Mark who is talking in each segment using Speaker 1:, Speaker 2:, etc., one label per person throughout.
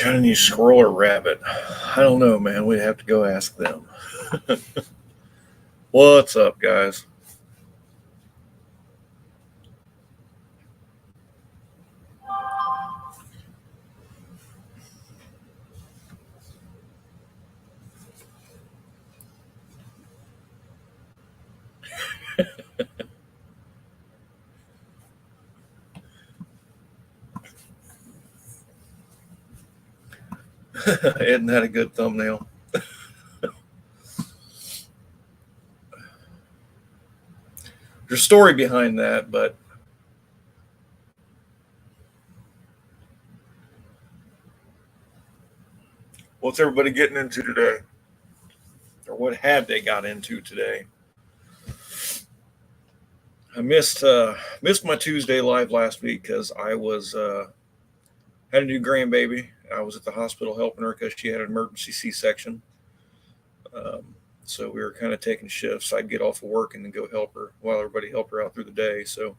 Speaker 1: Chinese squirrel or rabbit? I don't know, man. We'd have to go ask them. What's up, guys? Isn't that a good thumbnail? There's a story behind that, but what's everybody getting into today? Or what have they got into today? I missed my Tuesday live last week because I was had a new grandbaby. I was at the hospital helping her because she had an emergency C-section. Um, so we were kind of taking shifts. I'd get off of work and then go help her while everybody helped her out through the day. So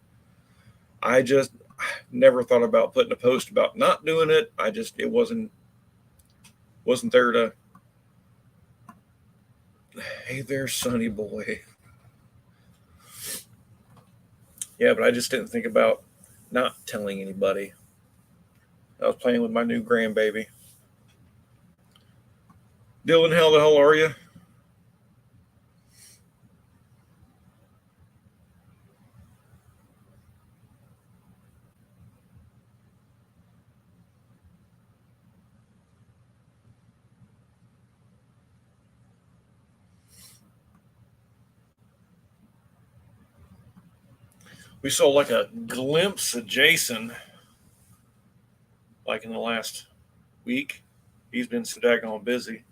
Speaker 1: I just never thought about putting a post about not doing it. It wasn't there to. Hey there, sonny boy. Yeah, but I just didn't think about not telling anybody. I was playing with my new grandbaby. Dylan, how the hell are you? We saw like a glimpse of Jason, like in the last week. He's been so daggone busy.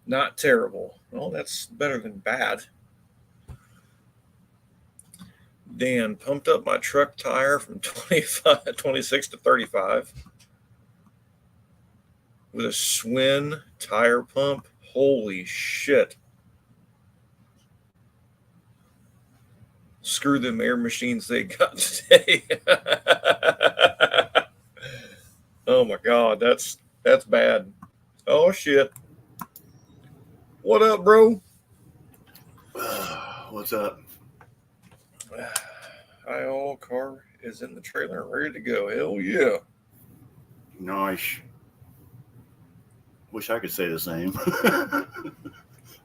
Speaker 1: Not terrible. Well, that's better than bad. Dan pumped up my truck tire from 26 to 35 with a Schwinn tire pump. Holy shit. Screw them air machines they got today. Oh my god, that's bad. Oh shit. What up, bro?
Speaker 2: What's up?
Speaker 1: Hi, all car is in the trailer and ready to go. Hell yeah.
Speaker 2: Nice. Wish I could say the same.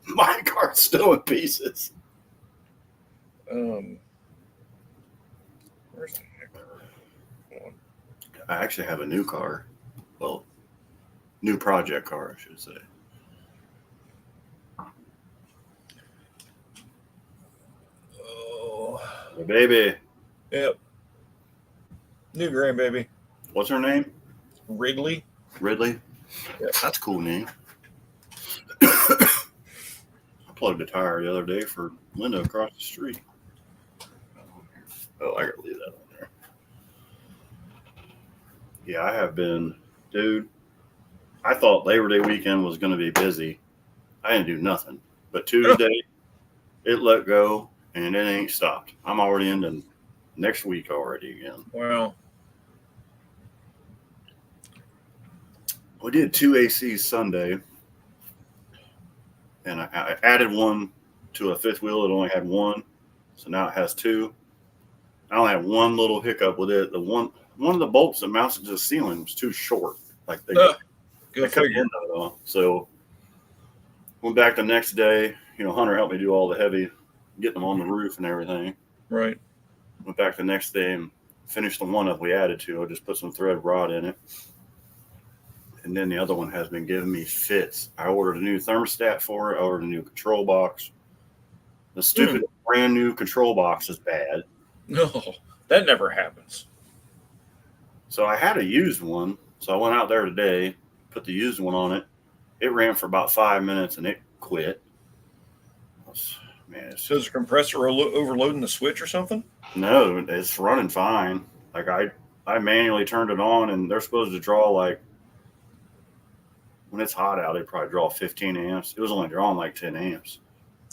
Speaker 2: My car's still in pieces.
Speaker 1: Where's the heck?
Speaker 2: I actually have a new car. Well, new project car, I should say.
Speaker 1: Oh.
Speaker 2: The baby.
Speaker 1: Yep. New grandbaby.
Speaker 2: What's her name?
Speaker 1: Ridley.
Speaker 2: Ridley?
Speaker 1: Yep.
Speaker 2: That's a cool name. I plugged a tire the other day for Linda across the street. Oh, I gotta leave that on there. Yeah, I have been, dude. I thought Labor Day weekend was going to be busy. I didn't do nothing. But Tuesday, it let go, and it ain't stopped. I'm already into next week already again.
Speaker 1: Wow.
Speaker 2: We did 2 ACs Sunday, and I added one to a fifth wheel. It only had one, so now it has two. I only had one little hiccup with it. One of the bolts that mounts to the ceiling was too short. Like they cut the end of it off. So went back the next day. Hunter helped me do all the heavy, getting them on the roof and everything.
Speaker 1: Right.
Speaker 2: Went back the next day and finished the one that we added to. I just put some thread rod in it. And then the other one has been giving me fits. I ordered a new thermostat for it. I ordered a new control box. The stupid brand new control box is bad.
Speaker 1: No, that never happens.
Speaker 2: So I had a used one. So I went out there today, put the used one on it. It ran for about 5 minutes and it quit. Man,
Speaker 1: So is the compressor overloading the switch or something?
Speaker 2: No, it's running fine. Like I manually turned it on, and they're supposed to draw like, when it's hot out, they probably draw 15 amps. It was only drawing like 10 amps.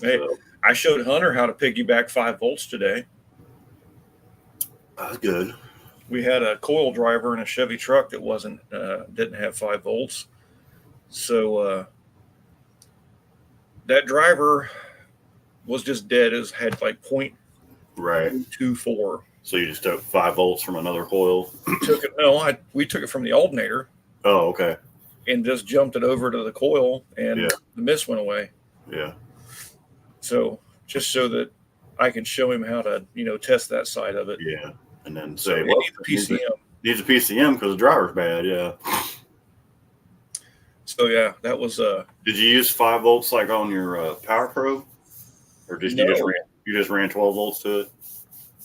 Speaker 1: Hey, so, I showed Hunter how to piggyback 5 volts today.
Speaker 2: That's good.
Speaker 1: we had a coil driver in a Chevy truck that didn't have 5 volts. So that driver was just dead. It had like
Speaker 2: Right.
Speaker 1: 0.24.
Speaker 2: So you just took 5 volts from another coil?
Speaker 1: We took it from the alternator.
Speaker 2: Oh, okay.
Speaker 1: And just jumped it over to the coil, and
Speaker 2: Yeah.
Speaker 1: the mist went away.
Speaker 2: Yeah.
Speaker 1: So just so that I can show him how to, test that side of it.
Speaker 2: Yeah. And then
Speaker 1: So
Speaker 2: say,
Speaker 1: it
Speaker 2: well,
Speaker 1: needs a PCM.
Speaker 2: Needs a PCM because the driver's bad. Yeah.
Speaker 1: So yeah, that was
Speaker 2: Did you use 5 volts like on your Power Pro, or just you just ran 12 volts to it?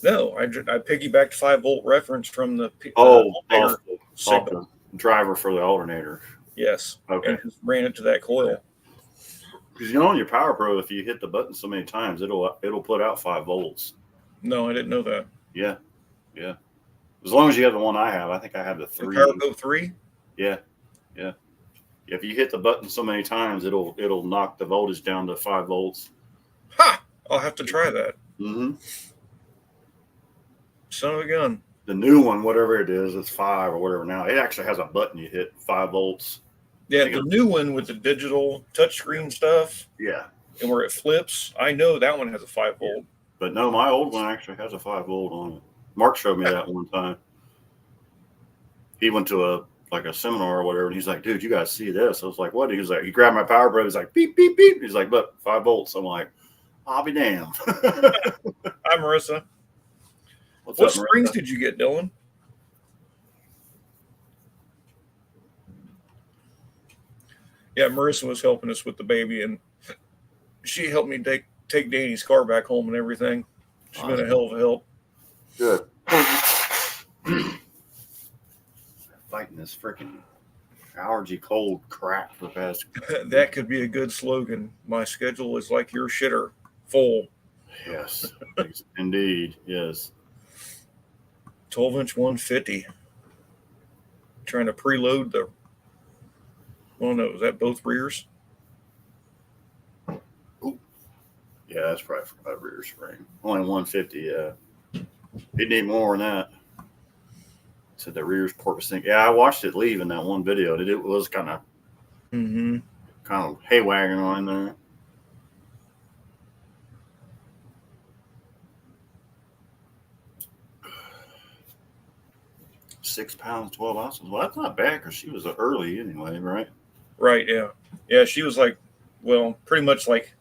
Speaker 1: No, I piggybacked 5-volt reference from the
Speaker 2: off
Speaker 1: signal.
Speaker 2: the driver for the alternator.
Speaker 1: Yes.
Speaker 2: Okay.
Speaker 1: And just ran it to that coil.
Speaker 2: Because on your Power Pro, if you hit the button so many times, it'll put out 5 volts.
Speaker 1: No, I didn't know that.
Speaker 2: Yeah. Yeah. As long as you have the one I have, I think I have the 3.
Speaker 1: Power Pro 3?
Speaker 2: Yeah. Yeah. If you hit the button so many times, it'll knock the voltage down to 5 volts.
Speaker 1: Ha! I'll have to try that.
Speaker 2: Mm-hmm.
Speaker 1: Son of a gun.
Speaker 2: The new one, whatever it is, it's 5 or whatever now. It actually has a button you hit 5 volts.
Speaker 1: Yeah, the new one with the digital touchscreen stuff.
Speaker 2: Yeah.
Speaker 1: And where it flips, I know that one has a 5-volt.
Speaker 2: But no, my old one actually has a 5-volt on it. Mark showed me that one time. He went to a seminar or whatever, and he's like, dude, you guys see this? I was like, what? He was like, he grabbed my Power Pro. He's like, beep, beep, beep. He's like, but 5 volts. I'm like, I'll be damned.
Speaker 1: Hi, Marissa.
Speaker 2: What
Speaker 1: up, springs did you get, Dylan? Yeah, Marissa was helping us with the baby, and she helped me take Danny's car back home and everything. She's been a hell of a help.
Speaker 2: Good. Fighting this freaking allergy cold crap for the past.
Speaker 1: That could be a good slogan. My schedule is like your shitter, full.
Speaker 2: Yes, indeed. Yes.
Speaker 1: 12-inch 150. Trying to preload the. Well, no, is that both rears?
Speaker 2: Ooh. Yeah, that's probably for my rear spring. Only 150. Yeah, he'd need more than that. So the rear's porpoise thing. Yeah, I watched it leave in that one video. It was kind of haywagging on there. £6, 12 ounces. Well, that's not bad because she was early anyway, right?
Speaker 1: Right. Yeah. Yeah. She was pretty much like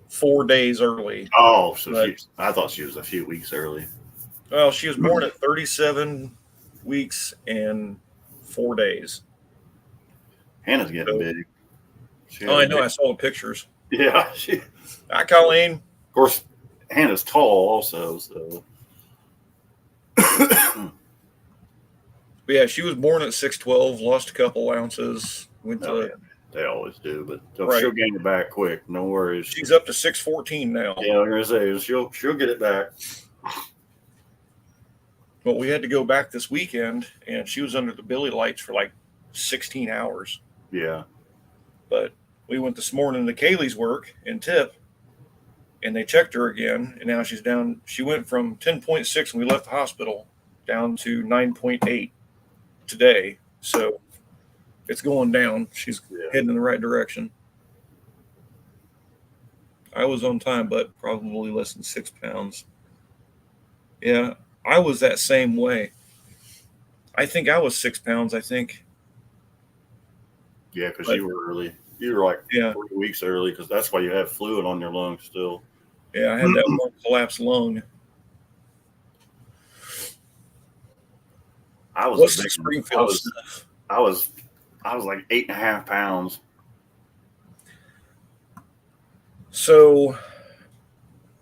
Speaker 1: 4 days early.
Speaker 2: Oh, so I thought she was a few weeks early.
Speaker 1: Well, she was born at 37 weeks and 4 days.
Speaker 2: Hannah's getting big.
Speaker 1: I know. I saw the pictures.
Speaker 2: Yeah.
Speaker 1: Hi, Colleen.
Speaker 2: Of course, Hannah's tall also. So.
Speaker 1: But yeah, she was born at 6'12", lost a couple ounces.
Speaker 2: They always do, but she'll gain it back quick. No worries.
Speaker 1: She's up to 6'14" now.
Speaker 2: Yeah, I'm gonna say she'll get it back.
Speaker 1: Well, we had to go back this weekend, and she was under the Billy lights for like 16 hours.
Speaker 2: Yeah.
Speaker 1: But we went this morning to Kaylee's work in Tip, and they checked her again, and now she's down. She went from 10.6 when we left the hospital down to 9.8 today. So it's going down. She's heading in the right direction. I was on time, but probably less than 6 pounds. Yeah, I was that same way. I think I was 6 pounds, I think.
Speaker 2: Yeah, because you were early. You were like 3 weeks early because that's why you have fluid on your lungs still.
Speaker 1: Yeah, I had that one collapsed lung.
Speaker 2: What's
Speaker 1: the Springfield stuff?
Speaker 2: I was like 8.5 pounds.
Speaker 1: So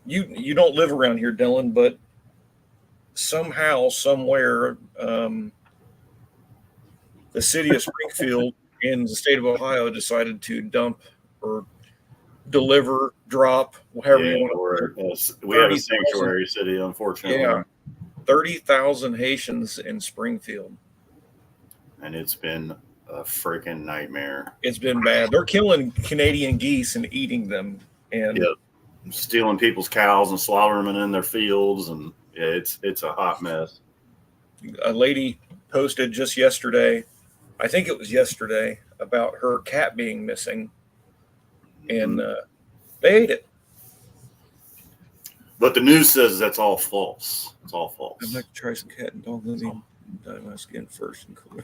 Speaker 1: you don't live around here, Dylan, but somehow, somewhere, the city of Springfield in the state of Ohio decided to dump or deliver, drop, however you want
Speaker 2: to. We have a sanctuary city, unfortunately.
Speaker 1: Yeah, 30,000 Haitians in Springfield.
Speaker 2: And it's been a freaking nightmare.
Speaker 1: It's been bad. They're killing Canadian geese and eating them. And
Speaker 2: stealing people's cows and slaughtering them in their fields. And it's a hot mess.
Speaker 1: A lady posted just yesterday, I think it was yesterday, about her cat being missing, and they ate it.
Speaker 2: But the news says that's all false. It's all false.
Speaker 1: I'd like to try some cat and dog. Let me dye my skin first and cool.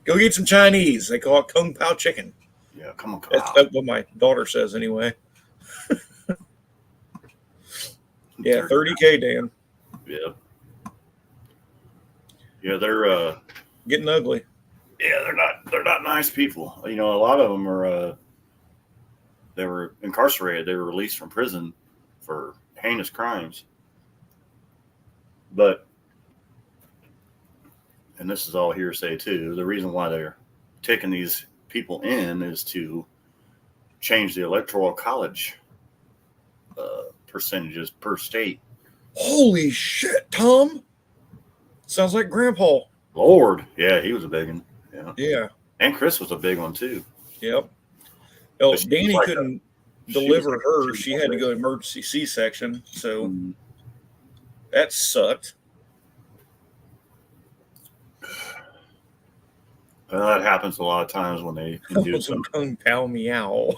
Speaker 1: Go get some Chinese. They call it Kung Pao chicken.
Speaker 2: Yeah, come on.
Speaker 1: That's what my daughter says anyway. Yeah, 30K, Dan.
Speaker 2: Yeah. Yeah, they're
Speaker 1: Getting ugly.
Speaker 2: yeah, they're not nice people. You know, a lot of them are they were incarcerated. They were released from prison for heinous crimes. But and this is all hearsay too, the reason why they're taking these people in is to change the electoral college percentages per state.
Speaker 1: Holy shit, Tom. Sounds like Grandpa.
Speaker 2: Lord, yeah, he was a big one. Yeah,
Speaker 1: Yeah.
Speaker 2: and Chris was a big one too.
Speaker 1: Yep. Oh,
Speaker 2: But she was
Speaker 1: Danny
Speaker 2: like
Speaker 1: couldn't
Speaker 2: she was
Speaker 1: deliver
Speaker 2: like-
Speaker 1: her. She had to go emergency C-section, so
Speaker 2: Mm,
Speaker 1: that sucked.
Speaker 2: well, that happens a lot of times when they do
Speaker 1: Some
Speaker 2: some.
Speaker 1: Kung Pao meow.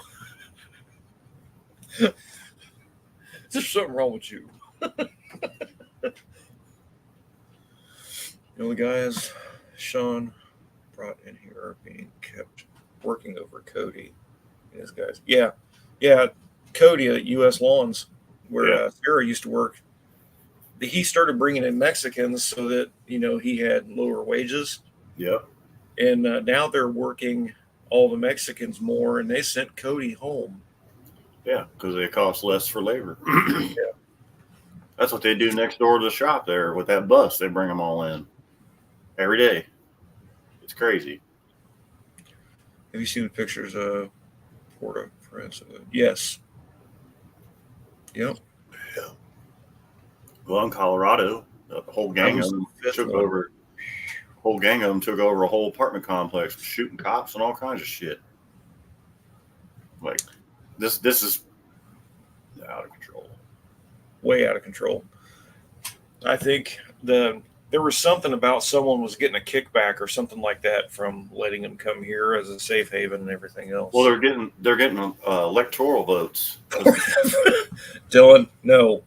Speaker 1: Is there something wrong with you? The guys Sean brought in here are being kept working over Cody and his guys. Yeah. Cody at U.S. Lawns, where
Speaker 2: Yeah.
Speaker 1: Sarah used to work. He started bringing in Mexicans so that, he had lower wages.
Speaker 2: Yep.
Speaker 1: And now they're working all the Mexicans more, and they sent Cody home.
Speaker 2: Yeah, because they cost less for labor. That's what they do next door to the shop there with that bus. They bring them all in every day. It's crazy.
Speaker 1: Have you seen the pictures of Port-au-Prince? Yes. Yep.
Speaker 2: Well, in Colorado, the whole gang of them took over. Whole gang of them took over a whole apartment complex, shooting cops and all kinds of shit. Like this is out of control.
Speaker 1: Way out of control. I think there was something about someone was getting a kickback or something like that from letting them come here as a safe haven and everything else.
Speaker 2: Well, they're getting electoral votes.
Speaker 1: Dylan, no.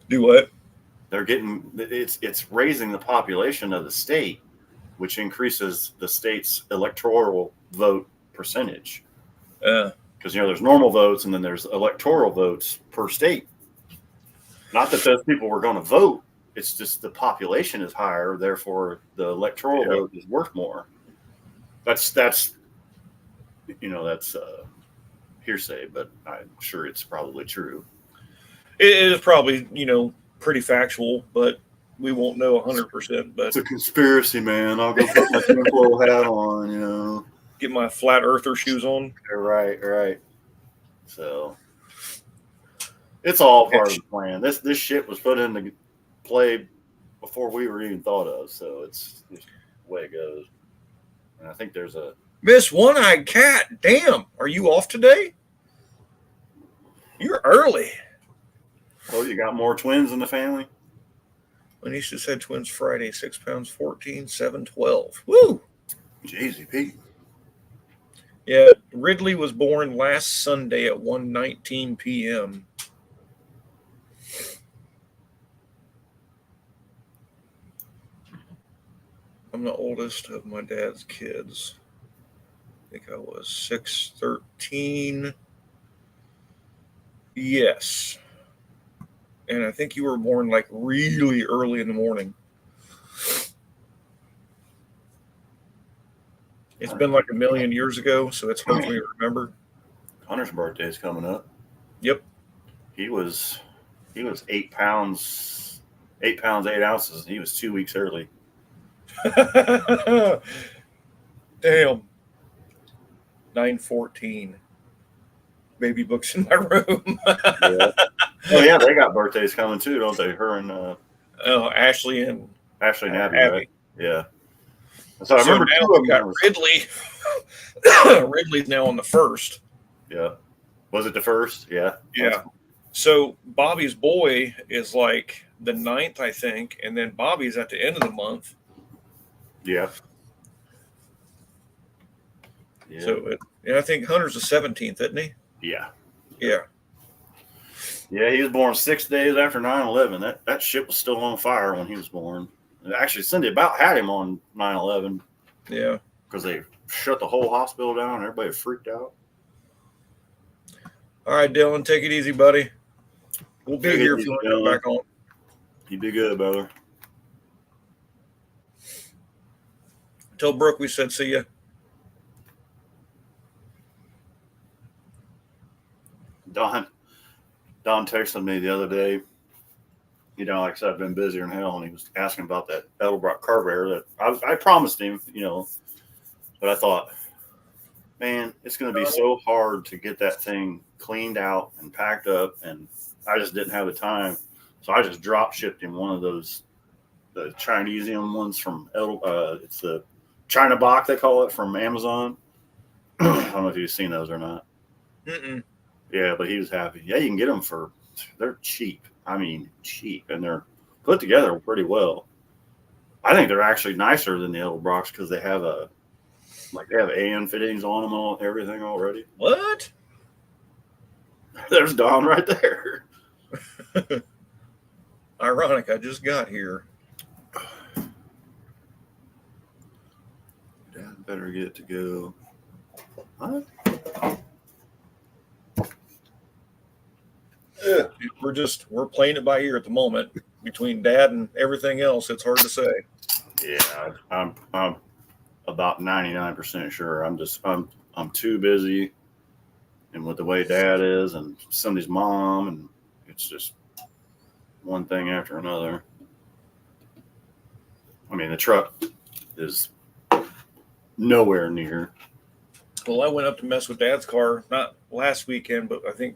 Speaker 1: Do what?
Speaker 2: They're getting it's raising the population of the state, which increases the state's electoral vote percentage. Because there's normal votes and then there's electoral votes per state. Not that those people were going to vote; it's just the population is higher, therefore the electoral vote is worth more. That's hearsay, but I'm sure it's probably true.
Speaker 1: It is probably, pretty factual, but we won't know 100%. But
Speaker 2: It's a conspiracy, man. I'll go put my tinfoil hat on,
Speaker 1: get my flat earther shoes on.
Speaker 2: Right. So it's all part of the plan. This shit was put into play before we were even thought of. So it's just the way it goes. And I think there's a
Speaker 1: Miss One-Eyed Cat, damn, are you off today? You're early.
Speaker 2: oh, you got more twins in the family?
Speaker 1: Anisha said twins Friday, 6 pounds, 14, 7, 12. Woo!
Speaker 2: Jeezy Pete.
Speaker 1: Yeah, Ridley was born last Sunday at 1:19 p.m. I'm the oldest of my dad's kids. I think I was 6'13". Yes. And I think you were born like really early in the morning. It's been like a million years ago, so it's hopefully remembered.
Speaker 2: Hunter's birthday is coming up.
Speaker 1: Yep.
Speaker 2: He was 8 pounds, 8 ounces. He was 2 weeks early.
Speaker 1: Damn. 9:14. Baby books in my room.
Speaker 2: Yeah. Oh yeah, they got birthdays coming too, don't they? Her and
Speaker 1: Oh, Ashley and
Speaker 2: Ashley and Abby,
Speaker 1: Abby.
Speaker 2: right? Yeah. So I remember
Speaker 1: now
Speaker 2: two of
Speaker 1: we
Speaker 2: them.
Speaker 1: got Ridley. Ridley's now on the first.
Speaker 2: Yeah. Was it the first? Yeah.
Speaker 1: Yeah. So Bobby's boy is like the 9th, I think, and then Bobby's at the end of the month.
Speaker 2: Yeah. Yeah.
Speaker 1: So I think Hunter's the 17th, isn't he?
Speaker 2: Yeah.
Speaker 1: Yeah.
Speaker 2: Yeah, he was born 6 days after 9/11. That ship was still on fire when he was born. And actually, Cindy about had him on 9/11
Speaker 1: Yeah.
Speaker 2: because they shut the whole hospital down and everybody freaked out.
Speaker 1: All right, Dylan, take it easy, buddy. We'll be
Speaker 2: Take it
Speaker 1: here if
Speaker 2: easy,
Speaker 1: you want to come
Speaker 2: Dylan.
Speaker 1: back on.
Speaker 2: You be good, brother.
Speaker 1: Tell Brooke we said see ya.
Speaker 2: Don texted me the other day. You know, like I said, I've been busier than hell, and he was asking about that Edelbrock carburetor that I promised him, you know, but I thought, man, it's going to be so hard to get that thing cleaned out and packed up, and I just didn't have the time, so I just drop shipped him one of those the Chinesium ones from it's the China Box they call it from Amazon. I don't know if you've seen those or not.
Speaker 1: Mm-mm.
Speaker 2: Yeah, but he was happy. Yeah, you can get them they're cheap. I mean, cheap, and they're put together pretty well. I think they're actually nicer than the Edelbrocks because they have AN fittings on them, everything already.
Speaker 1: What?
Speaker 2: There's Don right there.
Speaker 1: Ironic, I just got here.
Speaker 2: Dad better get to go. What?
Speaker 1: Yeah. We're playing it by ear at the moment. Between Dad and everything else, it's hard to say.
Speaker 2: Yeah, I'm about 99% sure. I'm too busy, and with the way Dad is, and somebody's mom, and it's just one thing after another. I mean, the truck is nowhere near.
Speaker 1: Well, I went up to mess with Dad's car, not last weekend, but I think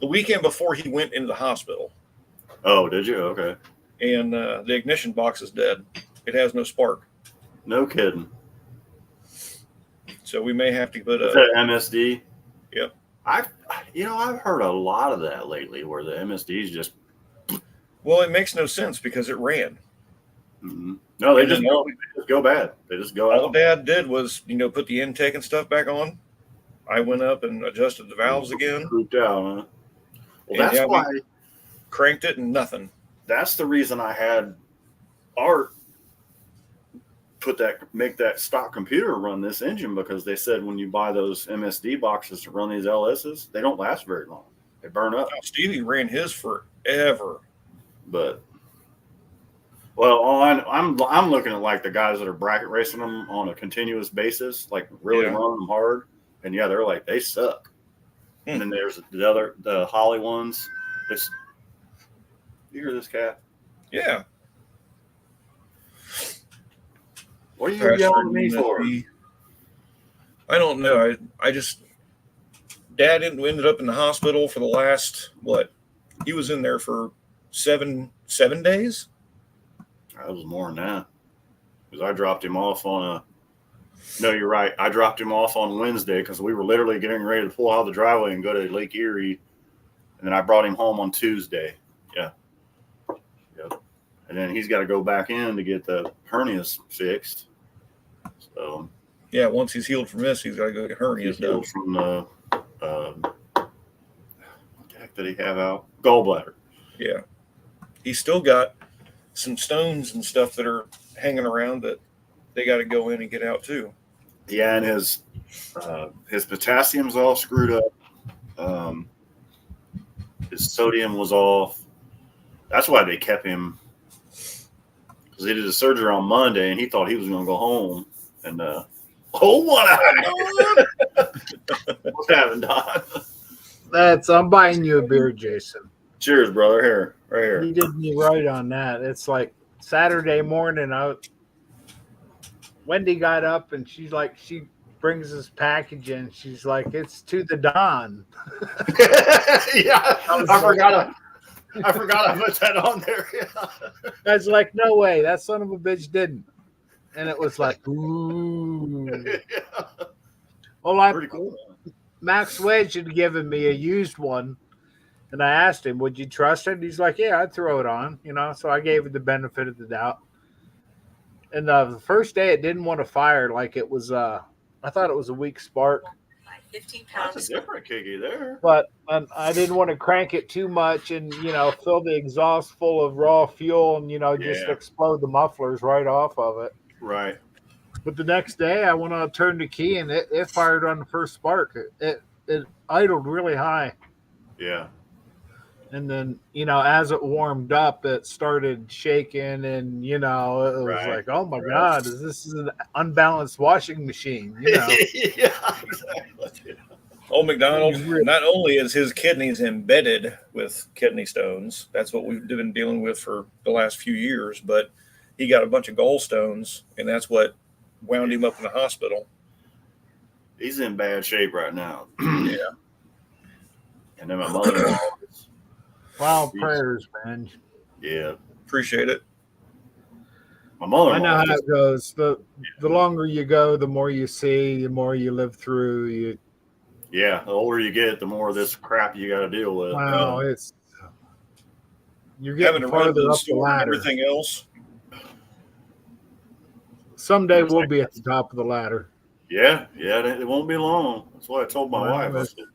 Speaker 1: the weekend before he went into the hospital.
Speaker 2: Oh, did you? Okay.
Speaker 1: And the ignition box is dead. It has no spark.
Speaker 2: No kidding.
Speaker 1: So we may have to put
Speaker 2: Is that MSD?
Speaker 1: Yep.
Speaker 2: I've heard a lot of that lately, where the MSDs just.
Speaker 1: Well, it makes no sense because it ran.
Speaker 2: Mm-hmm. No, they just go bad. They just go
Speaker 1: All
Speaker 2: out.
Speaker 1: Dad did was, put the intake and stuff back on. I went up and adjusted the valves again.
Speaker 2: Pooped out, huh? Well,
Speaker 1: And
Speaker 2: that's why.
Speaker 1: we cranked it and nothing.
Speaker 2: That's the reason I had Art make that stock computer run this engine, because they said when you buy those MSD boxes to run these LSs, they don't last very long. They burn up.
Speaker 1: Stevie ran his forever.
Speaker 2: But I'm looking at like the guys that are bracket racing them on a continuous basis, like really running them hard, and they're like they suck. And then there's the Holly ones. You hear this cat?
Speaker 1: Yeah.
Speaker 2: What are you yelling at me for?
Speaker 1: I don't know. I just Dad ended up in the hospital for the last he was in there for seven days.
Speaker 2: That was more than that, because I dropped him off on No, you're right. I dropped him off on Wednesday because we were literally getting ready to pull out of the driveway and go to Lake Erie, and then I brought him home on Tuesday. Yeah. Yep. And then he's got to go back in to get the hernias fixed. So.
Speaker 1: Yeah, once he's healed from this, he's got to go get hernias done.
Speaker 2: From the what the heck did he have out? Gallbladder.
Speaker 1: Yeah. He's still got some stones and stuff that are hanging around that they got to go in and get out too.
Speaker 2: Yeah, and his potassium's all screwed up. His sodium was off. That's why they kept him, because they did the surgery on Monday, and he thought he was going to go home. And what? What's happening, Don?
Speaker 3: I'm buying you a beer, Jason.
Speaker 2: Cheers, brother. Here, right here.
Speaker 3: You did me right on that. It's like Saturday morning. Wendy got up and she brings this package in. She's like, "It's to the Don."
Speaker 2: Yeah, I forgot I put that on there. Yeah.
Speaker 3: I was like, "No way, that son of a bitch didn't." And it was like, ooh.
Speaker 2: Yeah.
Speaker 3: Well,
Speaker 2: Pretty cool.
Speaker 3: Max Wedge had given me a used one, And I asked him, "Would you trust it?" And he's like, "Yeah, I'd throw it on." So I gave it the benefit of the doubt. And the first day, it didn't want to fire. Like it was, I thought it was a weak spark.
Speaker 4: 15
Speaker 2: That's
Speaker 4: pounds.
Speaker 2: a different Kiki there.
Speaker 3: But I didn't want to crank it too much and fill the exhaust full of raw fuel and just
Speaker 2: Yeah.
Speaker 3: explode the mufflers right off of it.
Speaker 2: Right.
Speaker 3: But the next day I went on to turn the key and it fired on the first spark. It idled really high,
Speaker 2: Yeah.
Speaker 3: and then as it warmed up it started shaking, and it was
Speaker 2: Right.
Speaker 3: like, oh my
Speaker 2: Right.
Speaker 3: God, this is an unbalanced washing machine.
Speaker 2: Yeah, exactly.
Speaker 1: Old McDonald,
Speaker 3: Really?
Speaker 1: not only is his kidneys embedded with kidney stones, that's what we've been dealing with for the last few years, but he got a bunch of gallstones, and that's what wound him up in the hospital.
Speaker 2: He's in bad shape right now.
Speaker 1: Yeah.
Speaker 2: And then my mother-in-law is,
Speaker 3: Wow, prayers, man.
Speaker 2: yeah.
Speaker 1: Appreciate it.
Speaker 2: My
Speaker 3: I
Speaker 2: mother-in-law.
Speaker 3: know how
Speaker 2: just-
Speaker 3: it goes. The longer you go, the more you see, the more you live through.
Speaker 2: Yeah, the older you get, the more of this crap you got to deal with.
Speaker 3: Wow, you're
Speaker 1: Having
Speaker 3: getting
Speaker 1: to run to
Speaker 3: farther
Speaker 1: the
Speaker 3: up the
Speaker 1: store and
Speaker 3: ladder.
Speaker 1: everything else.
Speaker 3: Someday
Speaker 2: It's
Speaker 3: we'll
Speaker 2: like-
Speaker 3: be at the top of the ladder.
Speaker 2: Yeah, it won't be long. That's what I told my
Speaker 3: Well,
Speaker 2: wife. I
Speaker 3: that's-
Speaker 2: said,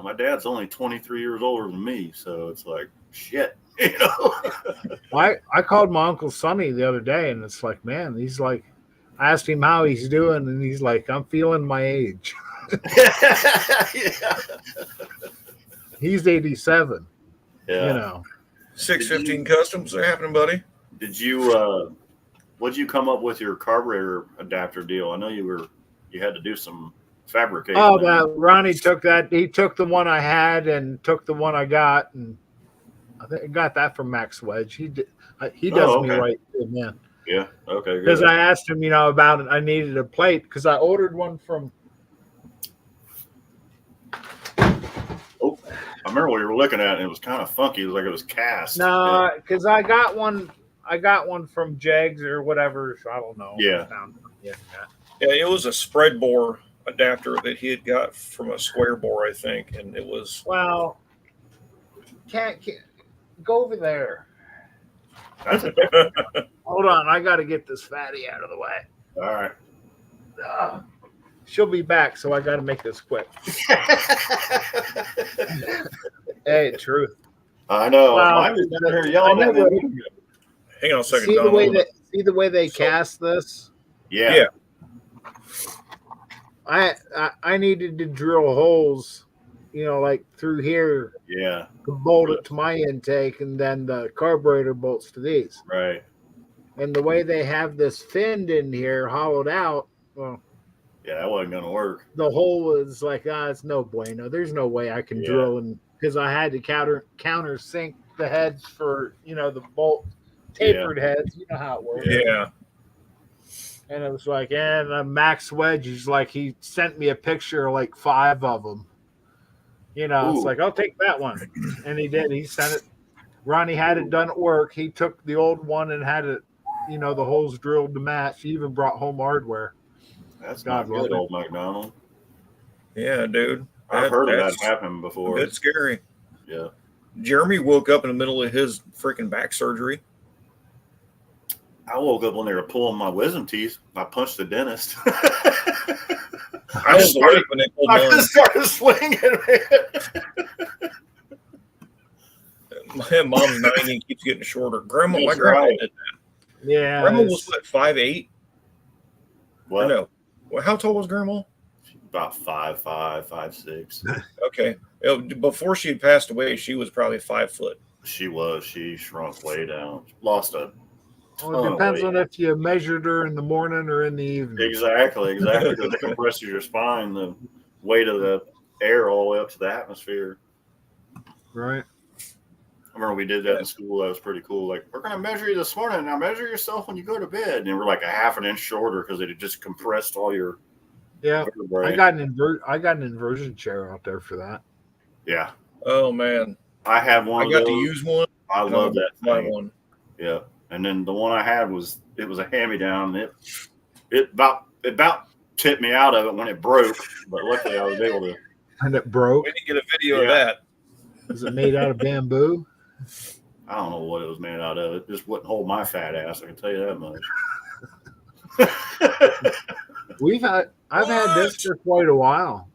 Speaker 2: my dad's only 23 years older than me, so it's like, shit,
Speaker 3: I called my Uncle Sonny the other day, and it's like, man, he's like, I asked him how he's doing, and he's like, I'm feeling my age.
Speaker 2: yeah.
Speaker 3: He's 87.
Speaker 2: Yeah.
Speaker 1: 615 Customs, they're happening, buddy.
Speaker 2: Did you what'd you come up with your carburetor adapter deal? I know you had to do some fabrication.
Speaker 3: Oh, that Ronnie took that. He took the one I had and took the one I got, and I think I got that from Max Wedge. He does
Speaker 2: Oh,
Speaker 3: me
Speaker 2: okay.
Speaker 3: right good, man.
Speaker 2: Yeah, okay,
Speaker 3: Because
Speaker 2: good.
Speaker 3: I asked him, about it. I needed a plate because I ordered one from.
Speaker 2: I remember what you were looking at, and it was kind of funky. It was like it was cast.
Speaker 3: No, because I got one. I got one from Jegs or whatever. I don't know.
Speaker 2: Yeah.
Speaker 3: Yeah.
Speaker 1: Yeah, it was a spread bore adapter that he had got from a square bore, I think, and it was
Speaker 3: Well, can't go over there.
Speaker 2: That's it.
Speaker 3: Hold on, I got to get this fatty out of the way.
Speaker 2: All right.
Speaker 3: She'll be back, so I got to make this quick. Hey, truth.
Speaker 2: I know.
Speaker 3: Well,
Speaker 2: I was down here yelling
Speaker 3: I
Speaker 2: at
Speaker 3: never-
Speaker 2: me.
Speaker 1: hang on a second,
Speaker 3: See the
Speaker 1: Don.
Speaker 3: way
Speaker 1: Hold on.
Speaker 3: they
Speaker 1: So-
Speaker 3: cast this.
Speaker 2: Yeah.
Speaker 1: Yeah.
Speaker 3: I needed to drill holes, like through here
Speaker 2: Yeah.
Speaker 3: to bolt it to my intake, and then the carburetor bolts to these.
Speaker 2: Right.
Speaker 3: And the way they have this finned in here, hollowed out, well,
Speaker 2: Yeah, that wasn't gonna work.
Speaker 3: the hole was like, it's no bueno. There's no way I can
Speaker 2: Yeah.
Speaker 3: drill, and because I had to countersink the heads for the bolt tapered heads. You know how it works.
Speaker 1: Yeah.
Speaker 3: And it was like, Max Wedge is like, he sent me a picture of like 5 of them. It's
Speaker 2: Ooh.
Speaker 3: like, I'll take that one. And he did. He sent it. Ronnie had it done at work. He took the old one and had it, the holes drilled to match. He even brought home hardware.
Speaker 2: That's
Speaker 3: God
Speaker 2: not
Speaker 3: love
Speaker 2: good,
Speaker 3: it.
Speaker 2: old McDonald.
Speaker 1: Yeah, dude.
Speaker 2: I've heard of that
Speaker 1: That's
Speaker 2: happen before.
Speaker 1: a bit scary.
Speaker 2: Yeah.
Speaker 1: Jeremy woke up in the middle of his freaking back surgery.
Speaker 2: I woke up when they were pulling my wisdom teeth. I punched the dentist.
Speaker 1: I was awake when they pulled
Speaker 2: I
Speaker 1: mine.
Speaker 2: just started swinging.
Speaker 1: My mom's 90 and keeps getting shorter. Grandma, my
Speaker 2: That's
Speaker 1: grandma
Speaker 2: right.
Speaker 1: did.
Speaker 3: Yeah.
Speaker 1: Grandma was what, 5'8"?
Speaker 2: What?
Speaker 1: No. Well, how tall was Grandma?
Speaker 2: About 5'5", 5'6".
Speaker 1: Okay. Before she had passed away, she was probably 5 foot.
Speaker 2: She shrunk way down. Lost a
Speaker 3: Well, it
Speaker 2: ton of
Speaker 3: depends
Speaker 2: weight.
Speaker 3: on if you measured her in the morning or in the evening.
Speaker 2: Exactly. Because it compresses your spine, the weight of the air all the way up to the atmosphere.
Speaker 3: Right.
Speaker 2: I remember we did that in school. That was pretty cool. Like, we're going to measure you this morning. Now measure yourself when you go to bed. And we're like a half an inch shorter because it had just compressed all your
Speaker 3: Yeah.
Speaker 2: vertebrae.
Speaker 3: I got an inversion chair out there for that.
Speaker 2: Yeah.
Speaker 1: Oh, man.
Speaker 2: I had one
Speaker 1: I
Speaker 2: of
Speaker 1: got to
Speaker 2: those.
Speaker 1: use one.
Speaker 2: I love that
Speaker 1: My
Speaker 2: thing.
Speaker 1: one.
Speaker 2: Yeah. And then the one I had was a hand-me-down. It about tipped me out of it when it broke, but luckily I was able to.
Speaker 3: And it broke.
Speaker 1: We didn't get a video
Speaker 2: Yeah.
Speaker 1: of that.
Speaker 3: Was it made out of bamboo?
Speaker 2: I don't know what it was made out of. It just wouldn't hold my fat ass. I can tell you that much.
Speaker 3: I've had this for quite a while.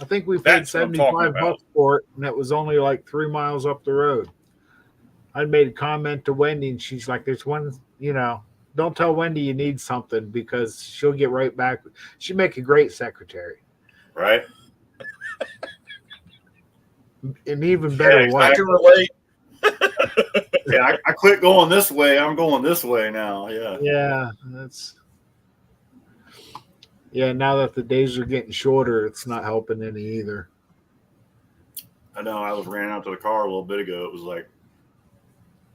Speaker 3: I think we paid
Speaker 1: That's what I'm talking
Speaker 3: $75
Speaker 1: about.
Speaker 3: for it, and it was only like 3 miles up the road. I made a comment to Wendy, and she's like, "There's one, don't tell Wendy you need something because she'll get right back." She'd make a great secretary,
Speaker 2: Right?
Speaker 3: an even better
Speaker 2: Yeah,
Speaker 3: wife.
Speaker 1: I can relate.
Speaker 2: Yeah, I quit going this way. I'm going this way now. Yeah.
Speaker 3: Yeah, now that the days are getting shorter, it's not helping any either.
Speaker 2: I know. I ran out to the car a little bit ago. It was like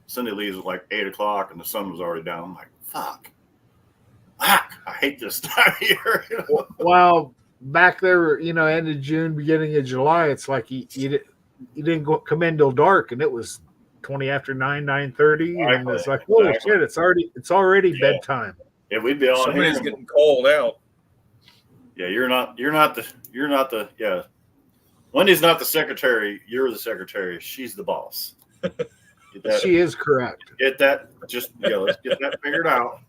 Speaker 2: Cindy leaves at like 8 o'clock, and the sun was already down. I'm like, fuck. I hate this time of year.
Speaker 3: Well, back there, end of June, beginning of July, it's like you didn't come in till dark, and it was 20 after 9, 9:30, and it's like, holy
Speaker 2: Exactly.
Speaker 3: shit, it's already
Speaker 2: Yeah.
Speaker 3: bedtime.
Speaker 2: Yeah, we'd be on
Speaker 1: Somebody's
Speaker 2: here.
Speaker 1: getting called out.
Speaker 2: Yeah, you're not the yeah. Wendy's not the secretary. You're the secretary. She's the boss. Get that?
Speaker 3: She is correct.
Speaker 2: Get that? Just let's get that figured out.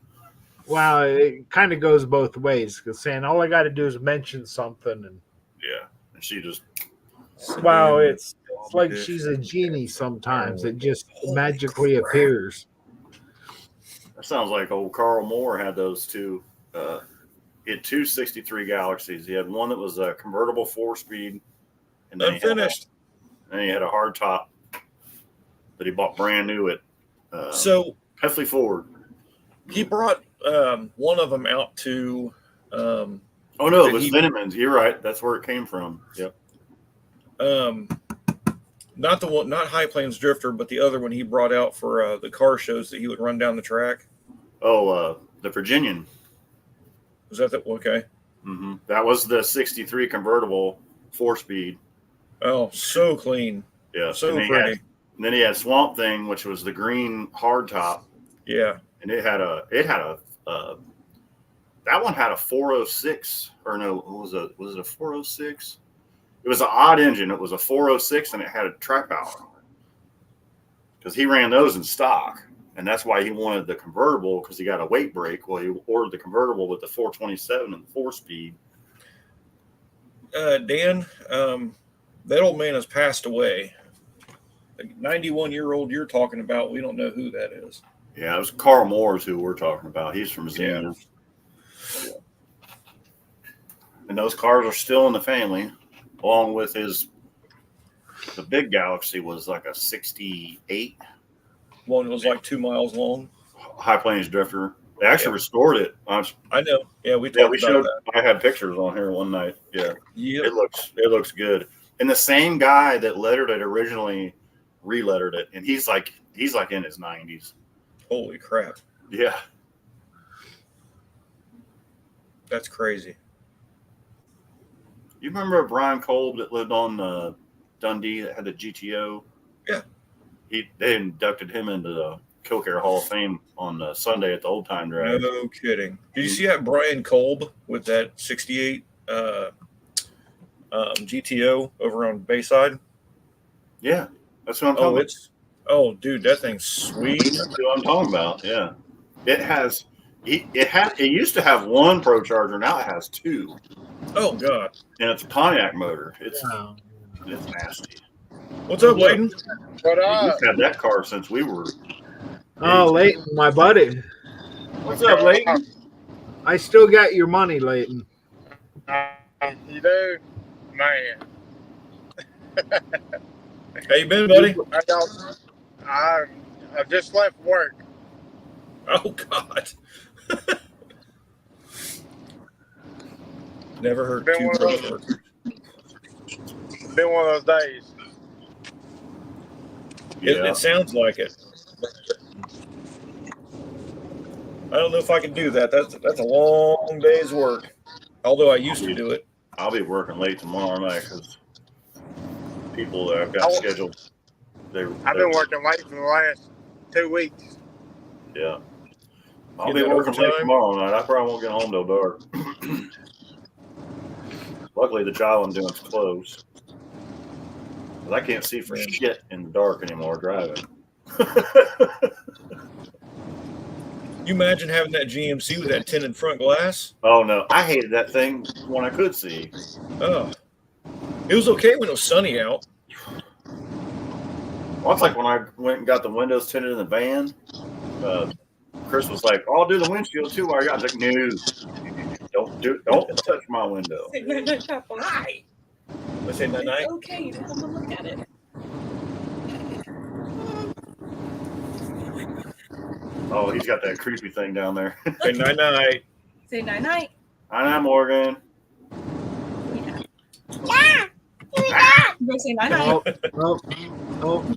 Speaker 3: Well, it kind of goes both ways because saying all I got to do is mention something, and
Speaker 2: Yeah, and she just
Speaker 3: wow, it's like she's a genie. Sometimes it just magically appears.
Speaker 2: that sounds like old Carl Moore had those two. He had two 63 Galaxies. He had one that was a convertible 4-speed, and then
Speaker 1: Unfinished.
Speaker 2: he had a hard top that he bought brand new at
Speaker 1: So
Speaker 2: Heffley Ford.
Speaker 1: he brought one of them out to.
Speaker 2: Oh no, it
Speaker 1: Did
Speaker 2: was
Speaker 1: he-
Speaker 2: Venemans. You're right. That's where it came from. Yep.
Speaker 1: Not the one, not High Plains Drifter, but the other one he brought out for the car shows that he would run down the track.
Speaker 2: Oh, the Virginian.
Speaker 1: Was that okay?
Speaker 2: Mm-hmm. That was the 63 convertible 4-speed.
Speaker 1: Oh, so clean,
Speaker 2: Yeah.
Speaker 1: so
Speaker 2: and then
Speaker 1: pretty.
Speaker 2: then he had Swamp Thing, which was the green hard top,
Speaker 1: Yeah,
Speaker 2: and it had a that one had a 406 or no, was it a 406? It was an odd engine. It was a 406 and it had a track power because he ran those in stock, and that's why he wanted the convertible because he got a weight break. Well, he ordered the convertible with the 427 and the 4-speed.
Speaker 1: Dan, that old man has passed away. The 91-year-old you're talking about, we don't know who that is.
Speaker 2: Yeah, it was Carl Moore's who we're talking about. He's from Xenia.
Speaker 1: Yeah.
Speaker 2: And those cars are still in the family, along with the big Galaxy was like a 68
Speaker 1: One was like 2 miles long.
Speaker 2: High Plains Drifter. They actually restored it.
Speaker 1: I know. Yeah, we talked
Speaker 2: Yeah, we
Speaker 1: about
Speaker 2: showed.
Speaker 1: that.
Speaker 2: I had pictures on here one night. Yeah,
Speaker 1: Yep.
Speaker 2: it looks good. And the same guy that lettered it originally re-lettered it, and he's like in his 90s.
Speaker 1: Holy crap.
Speaker 2: Yeah,
Speaker 1: That's crazy.
Speaker 2: you remember Brian Kolb that lived on Dundee that had the GTO?
Speaker 1: Yeah.
Speaker 2: They inducted him into the Killcare Hall of Fame on Sunday at the Old Time Drag.
Speaker 1: No kidding. Did you see that Brian Kolb with that 68 GTO over on Bayside?
Speaker 2: Yeah, that's what I'm talking about.
Speaker 1: Dude, that thing's sweet.
Speaker 2: That's what I'm talking about. Yeah, it used to have one Pro Charger. Now it has two,
Speaker 1: Oh God.
Speaker 2: and it's a Pontiac motor. It's
Speaker 3: Oh.
Speaker 2: nasty.
Speaker 1: What's up, Layton?
Speaker 4: What
Speaker 2: We
Speaker 4: up?
Speaker 2: used to have that car since we were.
Speaker 3: Oh, Leighton, my buddy.
Speaker 2: What's up, Leighton?
Speaker 3: I still got your money, Leighton.
Speaker 4: You do? Man.
Speaker 1: How you been, buddy?
Speaker 4: I just left work.
Speaker 1: Oh God. Never heard
Speaker 4: Been
Speaker 1: two
Speaker 4: one of
Speaker 1: brothers
Speaker 4: those-
Speaker 1: work.
Speaker 4: Been one of those days.
Speaker 1: It sounds like it. I don't know if I can do that. That's a long day's work. Although I used to do it.
Speaker 2: I'll be working late tomorrow night because people that I've got scheduled.
Speaker 4: I've been working late for the last 2 weeks.
Speaker 2: Yeah. I'll
Speaker 1: Get
Speaker 2: be
Speaker 1: that
Speaker 2: working late
Speaker 1: overtime?
Speaker 2: tomorrow night. I probably won't get home till dark. Luckily, the child I'm doing is closed. 'Cause I can't see for shit in the dark anymore driving.
Speaker 1: You imagine having that GMC with that tinted front glass?
Speaker 2: Oh no, I hated that thing when I could see.
Speaker 1: Oh, it was okay when it was sunny out.
Speaker 2: Well, it's like when I went and got the windows tinted in the van. Chris was like, "Oh, I'll do the windshield too." While you're out, I was like, "No, don't touch my window."
Speaker 1: Hi. Let's say night night.
Speaker 5: Okay, you don't have to look at it.
Speaker 2: Oh, he's got that creepy thing down there.
Speaker 1: Say night night.
Speaker 5: Say night night.
Speaker 2: Hi, Morgan.
Speaker 5: Yeah. You go say night night.
Speaker 3: Oh.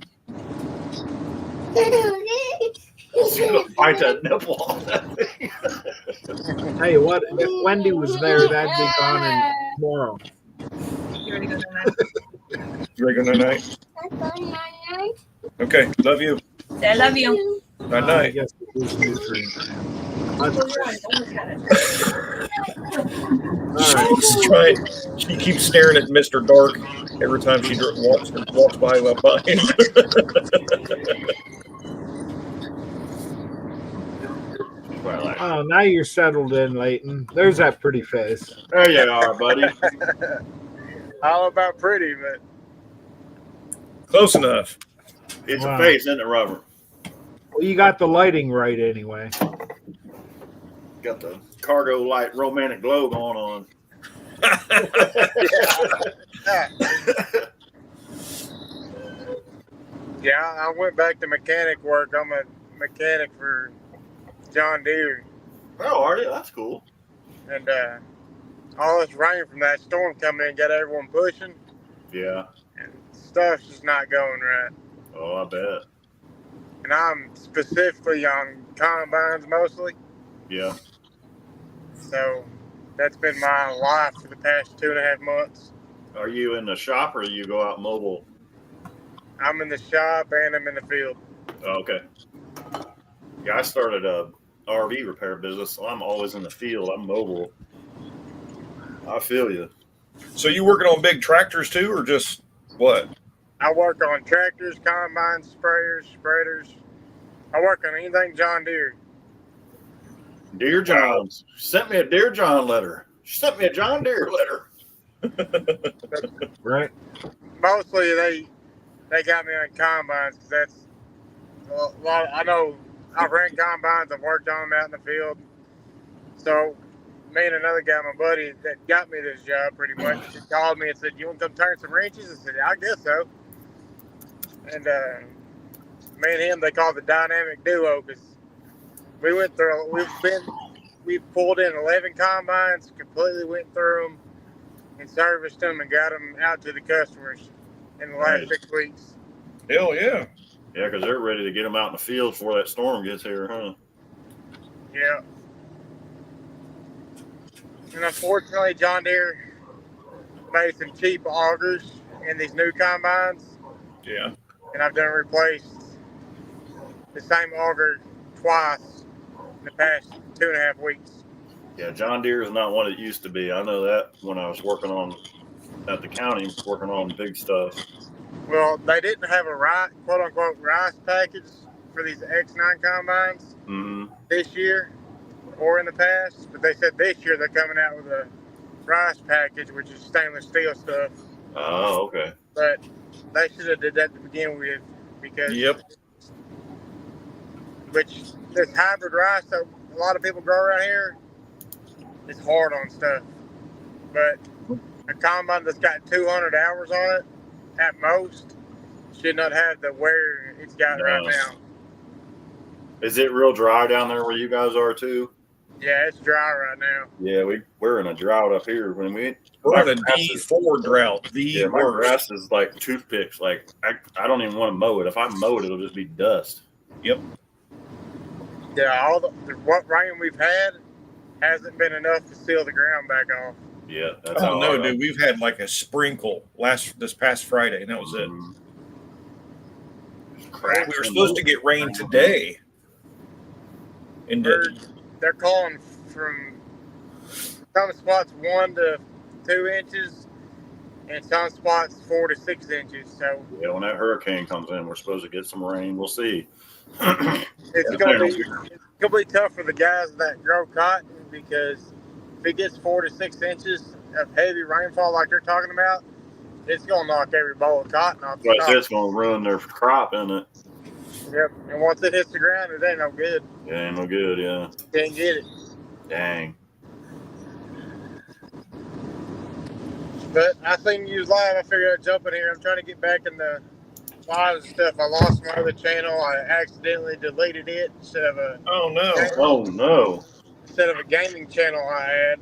Speaker 2: She's gonna fight that nipple off that thing.
Speaker 3: Tell you what, if Wendy was there, that'd be gone in tomorrow.
Speaker 5: You ready to go night night?
Speaker 1: You ready to go night night? Okay, love you.
Speaker 5: Say I love you.
Speaker 1: Night
Speaker 3: I
Speaker 1: night.
Speaker 3: guess it is nutrient.
Speaker 5: Close your eyes. Don't look at it.
Speaker 3: All right.
Speaker 1: She's trying. She keeps staring at Mr. Dark every time she walks by him.
Speaker 2: Well,
Speaker 3: Oh, now you're settled in, Leighton. There's that pretty face.
Speaker 2: there you are, buddy.
Speaker 4: All about pretty, but
Speaker 1: Close enough.
Speaker 2: It's
Speaker 3: Wow.
Speaker 2: a face, isn't it, Robert?
Speaker 3: Well, you got the lighting right anyway.
Speaker 2: Got the cargo light romantic glow going on.
Speaker 4: yeah, I went back to mechanic work. I'm a mechanic for John Deere,
Speaker 2: Oh, are you? That's cool.
Speaker 4: and all this rain from that storm coming in got everyone pushing,
Speaker 2: Yeah.
Speaker 4: and stuff's just not going right.
Speaker 2: Oh, I bet.
Speaker 4: And I'm specifically on combines mostly,
Speaker 2: Yeah.
Speaker 4: so that's been my life for the past 2.5 months.
Speaker 2: Are you in the shop or do you go out mobile?
Speaker 4: I'm in the shop and I'm in the field.
Speaker 2: Oh, okay. Yeah, I started a RV repair business, so I'm always in the field. I'm mobile. I feel you.
Speaker 1: So you working on big tractors too, or just what?
Speaker 4: I work on tractors, combines, sprayers, spreaders. I work on anything John Deere.
Speaker 2: Dear Johns. Sent me a Dear John letter. She sent me a John Deere letter.
Speaker 3: Right?
Speaker 4: Mostly they got me on combines because that's a lot. I know I've ran combines. I've worked on them out in the field. So me and another guy, my buddy, that got me this job pretty much, he called me and said, "You want to come turn some wrenches?" I said, "I guess so." And me and him, they call it the dynamic duo because we went through. We pulled in 11 combines, completely went through them and serviced them and got them out to the customers in the last
Speaker 2: Nice.
Speaker 4: 6 weeks.
Speaker 1: Hell yeah.
Speaker 2: Yeah, because they're ready to get them out in the field before that storm gets here, huh?
Speaker 4: Yeah. And unfortunately, John Deere made some cheap augers in these new combines,
Speaker 1: Yeah.
Speaker 4: and I've done replaced the same auger twice in the past 2.5 weeks.
Speaker 2: Yeah, John Deere is not what it used to be. I know that when I was working on at the county, working on big stuff.
Speaker 4: Well, they didn't have a quote unquote rice package for these X9 combines
Speaker 2: Mm-hmm.
Speaker 4: this year or in the past, but they said this year they're coming out with a rice package, which is stainless steel stuff.
Speaker 2: Oh, okay.
Speaker 4: But they should have did that to begin with because
Speaker 1: Yep.
Speaker 4: which this hybrid rice that a lot of people grow around here is hard on stuff. But a combine that's got 200 hours on it at most should not have the wear it's got right
Speaker 2: No.
Speaker 4: now.
Speaker 2: Is it real dry down there where you guys are too?
Speaker 4: Yeah, it's dry right now.
Speaker 2: Yeah, we're in a drought up here. When
Speaker 1: We're on a D4 drought. The
Speaker 2: my
Speaker 1: worst.
Speaker 2: grass is like toothpicks. Like I don't even want to mow it. If I mow it, it'll just be dust.
Speaker 4: Yeah, all the what rain we've had hasn't been enough to seal the ground back off.
Speaker 2: Yeah, that's
Speaker 1: Oh
Speaker 2: how
Speaker 1: no,
Speaker 2: hard
Speaker 1: dude. We've had like a sprinkle this past Friday, and that was it.
Speaker 2: Just
Speaker 1: We
Speaker 2: cracks
Speaker 1: were
Speaker 2: in
Speaker 1: supposed
Speaker 2: the-
Speaker 1: to get rain today. And
Speaker 4: They're calling from some spots 1 to 2 inches, and some spots 4 to 6 inches. So
Speaker 2: Yeah, when that hurricane comes in, we're supposed to get some rain. We'll see.
Speaker 4: it's gonna be tough for the guys that grow cotton, because if it gets 4 to 6 inches of heavy rainfall like they're talking about, it's gonna knock every bowl of cotton off the
Speaker 2: Right,
Speaker 4: top.
Speaker 2: it's going to ruin their crop, isn't it?
Speaker 4: Yep. And once it hits the ground, it ain't no good.
Speaker 2: It ain't no good, yeah.
Speaker 4: Can't get it.
Speaker 2: Dang.
Speaker 4: But I seen you live. I figured I'd jump in here. I'm trying to get back in the lives and stuff. I lost my other channel. I accidentally deleted it instead of a
Speaker 2: Oh, no.
Speaker 4: gaming channel I had.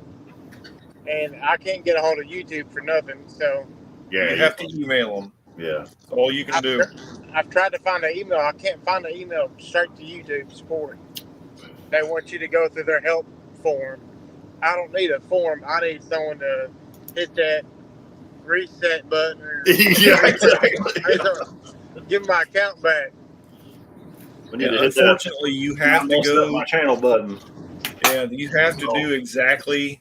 Speaker 4: And I can't get a hold of YouTube for nothing. So
Speaker 2: Yeah,
Speaker 1: You have to email them.
Speaker 2: yeah.
Speaker 1: That's all you can do.
Speaker 4: I've tried to find an email. I can't find an email straight to YouTube support. They want you to go through their help form. I don't need a form. I need someone to hit that reset button or
Speaker 2: Yeah, exactly.
Speaker 4: give my account back.
Speaker 2: We need
Speaker 1: Yeah,
Speaker 2: to hit that.
Speaker 1: unfortunately, you have to
Speaker 2: Messed up
Speaker 1: go.
Speaker 2: my channel button.
Speaker 1: Yeah, you have to do exactly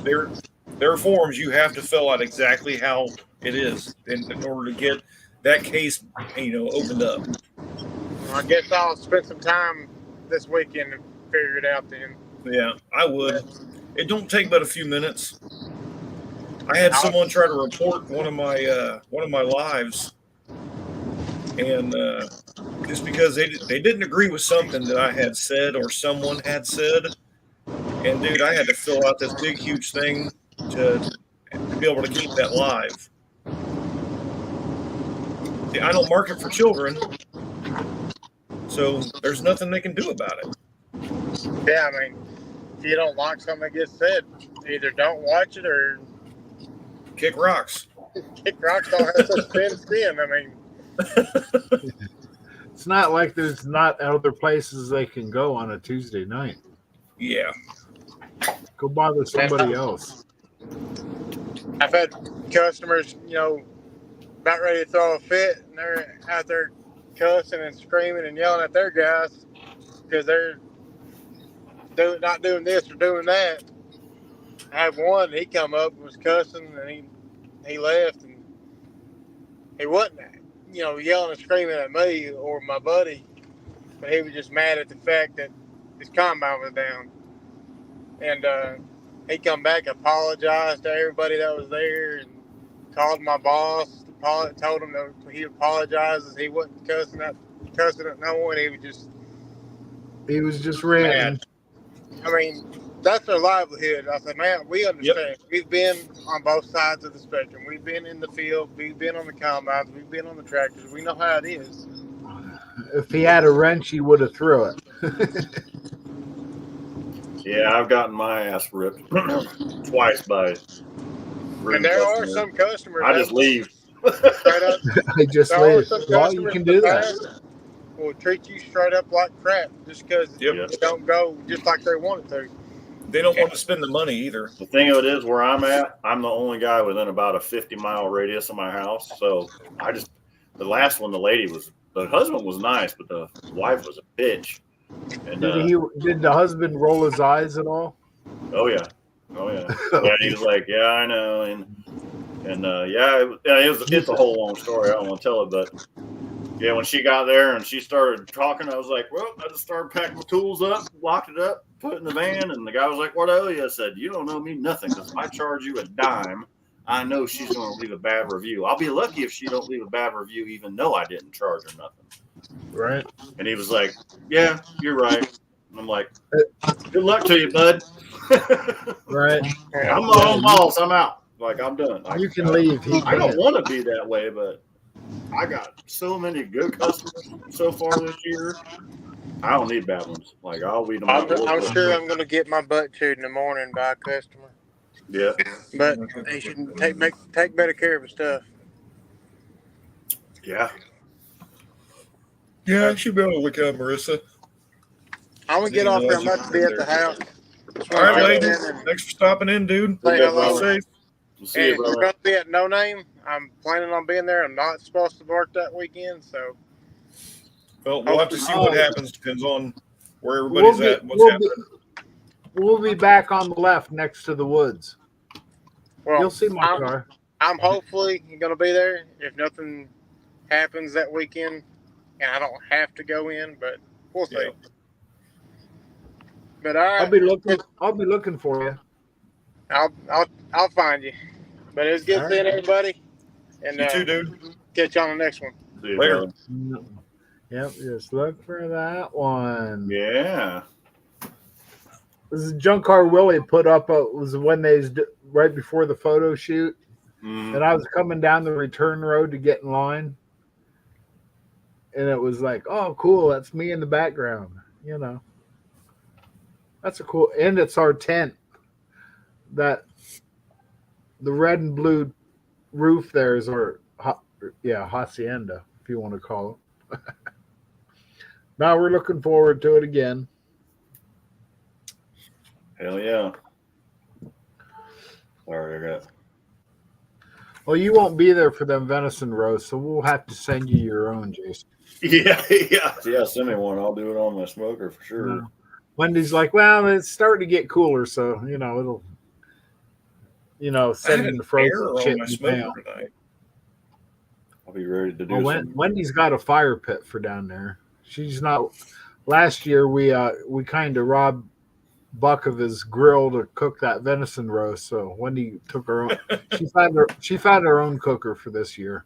Speaker 1: their forms. You have to fill out exactly how it is in order to get that case, opened up.
Speaker 4: I guess I'll spend some time this weekend and figure it out then.
Speaker 1: Yeah, I would. It don't take but a few minutes. I had someone try to report one of my lives, and just because they didn't agree with something that I had said or someone had said, and dude, I had to fill out this big huge thing to be able to keep that live. See, I don't market for children, so there's nothing they can do about it.
Speaker 4: Yeah, I mean, if you don't like something that gets said, either don't watch it or
Speaker 1: Kick rocks.
Speaker 4: kick rocks. Don't have such thin skin. I mean,
Speaker 3: It's not like there's not other places they can go on a Tuesday night.
Speaker 1: Yeah.
Speaker 3: Go bother somebody else.
Speaker 4: I've had customers, about ready to throw a fit, and they're out there cussing and screaming and yelling at their guys because they're not doing this or doing that. I had one, he come up and was cussing, and he left, and he wasn't, yelling and screaming at me or my buddy, but he was just mad at the fact that his combine was down. And he come back, apologized to everybody that was there, and called my boss, told him that he apologizes. He wasn't cussing at no one.
Speaker 3: He was just ranting.
Speaker 4: I mean, that's their livelihood. I said, man, we understand.
Speaker 1: Yep.
Speaker 4: We've been on both sides of the spectrum. We've been in the field. We've been on the combines. We've been on the tractors. We know how it is.
Speaker 3: If he had a wrench, he would have threw it.
Speaker 2: Yeah, I've gotten my ass ripped twice by rude
Speaker 4: And there are
Speaker 2: customers.
Speaker 4: some customers.
Speaker 2: I just leave.
Speaker 4: Straight up,
Speaker 3: I just
Speaker 4: there are
Speaker 3: leave.
Speaker 4: some
Speaker 3: Well,
Speaker 4: customers
Speaker 3: you can do that.
Speaker 4: will treat you straight up like crap just because
Speaker 1: Yep.
Speaker 4: you don't go just like they want it to.
Speaker 1: They don't want to spend the money either.
Speaker 2: The thing of it is, where I'm at, I'm the only guy within about a 50-mile radius of my house. So the last one, the husband was nice, but the wife was a bitch. And
Speaker 3: Did the husband roll his eyes at all?
Speaker 2: oh yeah, yeah. He was like, yeah, I know, and it's a whole long story. I don't want to tell it, but yeah, when she got there and she started talking, I was like, well, I just started packing my tools up, locked it up, put it in the van, and the guy was like, what owe you? I said, you don't owe me nothing, because if I charge you a dime, I know she's going to leave a bad review. I'll be lucky if she don't leave a bad review, even though I didn't charge her nothing.
Speaker 3: Right.
Speaker 2: And he was like, yeah, you're right. And I'm like, good luck to you, bud.
Speaker 3: Right.
Speaker 2: I'm my own boss. I'm out. Like, I'm done.
Speaker 3: You can leave. He
Speaker 2: I don't
Speaker 3: can't.
Speaker 2: want to be that way, but I got so many good customers so far this year. I don't need bad ones. Like, I'll weed them out.
Speaker 4: I'm sure I'm going to get my butt chewed in the morning by a customer,
Speaker 2: Yeah.
Speaker 4: but he should take better care of his stuff.
Speaker 2: Yeah.
Speaker 1: Yeah, I should be able to look at Marissa.
Speaker 4: I'm going to get off there. I'm about to be at the house.
Speaker 1: All right,
Speaker 4: I'll
Speaker 1: lady.
Speaker 4: go in and
Speaker 1: Thanks for stopping in, dude.
Speaker 4: say
Speaker 2: Yeah,
Speaker 4: hello.
Speaker 2: brother.
Speaker 1: Safe.
Speaker 2: We'll see
Speaker 4: And
Speaker 2: you,
Speaker 4: we're
Speaker 2: brother.
Speaker 4: going to be at No Name. I'm planning on being there. I'm not supposed to work that weekend, so
Speaker 1: Well, we'll have to see what happens. Depends on where everybody's
Speaker 3: We'll be-
Speaker 1: at. What's
Speaker 3: we'll
Speaker 1: happening?
Speaker 3: We'll be back on the left next to the woods.
Speaker 4: well,
Speaker 3: You'll see my car.
Speaker 4: I'm hopefully going to be there if nothing happens that weekend, and I don't have to go in. But we'll see.
Speaker 1: Yeah.
Speaker 4: But all right,
Speaker 3: I'll be looking for you.
Speaker 4: I'll find you. But it was good
Speaker 3: All
Speaker 4: seeing
Speaker 3: right.
Speaker 4: everybody, and
Speaker 1: You too, dude.
Speaker 4: catch you on the next one.
Speaker 2: See you,
Speaker 1: Later.
Speaker 2: brother.
Speaker 3: Yep, just look for that one.
Speaker 2: Yeah.
Speaker 3: This is Junk Car Willie put up. Was when they was right before the photo shoot,
Speaker 2: Mm.
Speaker 3: and I was coming down the return road to get in line, and it was like, oh, cool, that's me in the background. You know, that's a cool, and it's our tent. That the red and blue roof there is our hacienda, if you want to call it. Now we're looking forward to it again.
Speaker 2: Hell yeah. Sorry, I got.
Speaker 3: Well, you won't be there for them venison roasts, so we'll have to send you your own, Jason.
Speaker 2: Yeah. Send me one. I'll do it on my smoker for sure.
Speaker 3: Wendy's like, well, it's starting to get cooler, so it'll,
Speaker 1: I had
Speaker 3: sending
Speaker 1: an
Speaker 3: the frozen
Speaker 1: error
Speaker 3: shit
Speaker 1: on my
Speaker 3: in the mail.
Speaker 1: smoker tonight.
Speaker 2: I'll be ready to do
Speaker 3: Well,
Speaker 2: something.
Speaker 3: Wendy's got a fire pit for down there. She's not. Last year we kind of robbed Buck of his grill to cook that venison roast. So Wendy took her own. She found her own cooker for this year.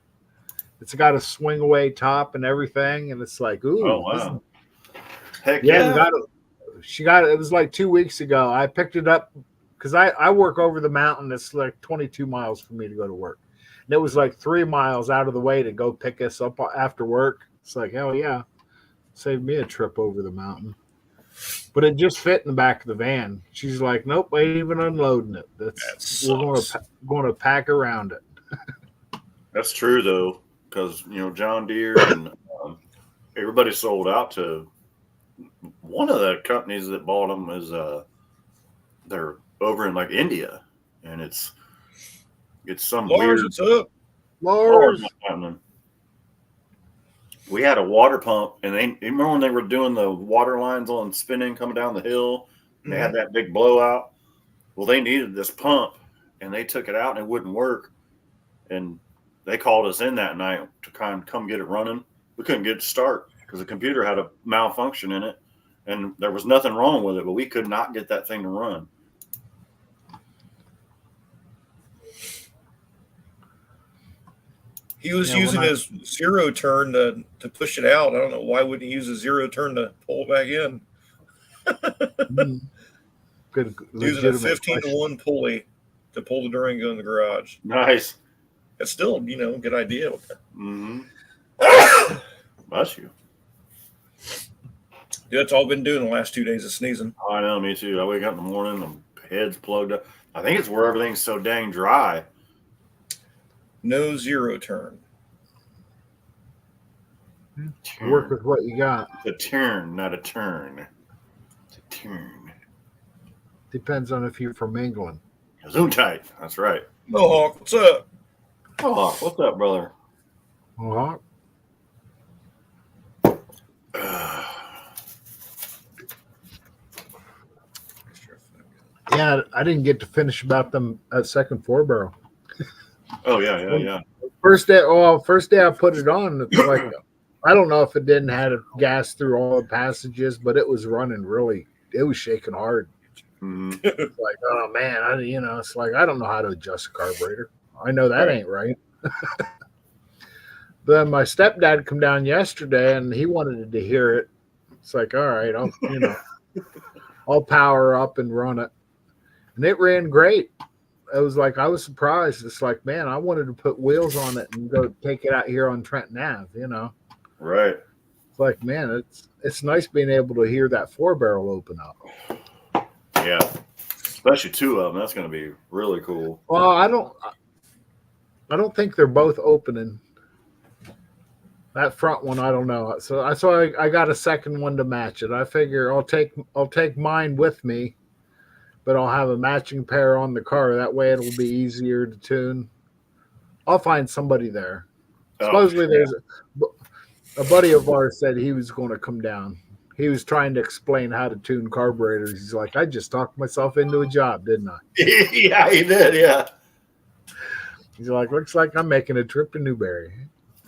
Speaker 3: It's got a swing away top and everything, and it's like, ooh,
Speaker 2: Oh wow. Heck
Speaker 3: yeah,
Speaker 2: yeah.
Speaker 3: we got it. She got it. It was like 2 weeks ago. I picked it up because I work over the mountain. It's like 22 miles for me to go to work. And it was like 3 miles out of the way to go pick us up after work. It's like, hell yeah. Saved me a trip over the mountain. But it just fit in the back of the van. She's like, nope, I ain't even unloading it. We're going to pack around it.
Speaker 2: That's true though, because John Deere and everybody sold out to one of the companies that bought them. Is they're over in like India, and it's some
Speaker 1: Lars,
Speaker 2: weird.
Speaker 1: what's up?
Speaker 3: Lars.
Speaker 2: We had a water pump, and you remember when they were doing the water lines on spinning coming down the hill, and they had that big blowout. Well, they needed this pump, and they took it out, and it wouldn't work. And they called us in that night to come get it running. We couldn't get it to start because the computer had a malfunction in it, and there was nothing wrong with it, but we could not get that thing to run.
Speaker 1: He was using his zero turn to push it out. I don't know why wouldn't he use a zero turn to pull it back in.
Speaker 3: Good,
Speaker 1: Using a 15-to-1 pulley to pull the Durango in the garage.
Speaker 2: Nice.
Speaker 1: That's still, a good idea.
Speaker 2: Mm-hmm. Bless you.
Speaker 1: Dude, that's all I've been doing the last 2 days of sneezing.
Speaker 2: Oh, I know, me too. I wake up in the morning, the head's plugged up. I think it's where everything's so dang dry.
Speaker 1: No zero turn.
Speaker 3: Work with what you got.
Speaker 2: It's a turn, not a turn. It's a turn.
Speaker 3: Depends on if you're from England.
Speaker 2: Zoom tight. That's right.
Speaker 1: Mohawk, what's up?
Speaker 2: Oh, what's up, brother?
Speaker 3: Mohawk. Yeah, I didn't get to finish about them at second 4-barrel.
Speaker 2: Oh yeah.
Speaker 3: First day I put it on, it's like I don't know if it didn't have gas through all the passages, but it was running really. It was shaking hard.
Speaker 2: Mm-hmm.
Speaker 3: It's like, oh man, it's like I don't know how to adjust a carburetor. I know that ain't right. Then my stepdad come down yesterday and he wanted to hear it. It's like, all right, I'll power up and run it, and it ran great. It was like I was surprised. It's like, man, I wanted to put wheels on it and go take it out here on Trenton Ave.
Speaker 2: Right.
Speaker 3: It's like, man, it's nice being able to hear that 4-barrel open up.
Speaker 2: Yeah. Especially two of them. That's going to be really cool.
Speaker 3: Well, I don't think they're both opening. That front one, I don't know. So I got a second one to match it. I figure I'll take mine with me, but I'll have a matching pair on the car. That way it'll be easier to tune. I'll find somebody there. Supposedly there's a buddy of ours said he was going to come down. He was trying to explain how to tune carburetors. He's like, I just talked myself into a job, didn't I?
Speaker 2: Yeah, he did. Yeah.
Speaker 3: He's like, looks like I'm making a trip to Newberry.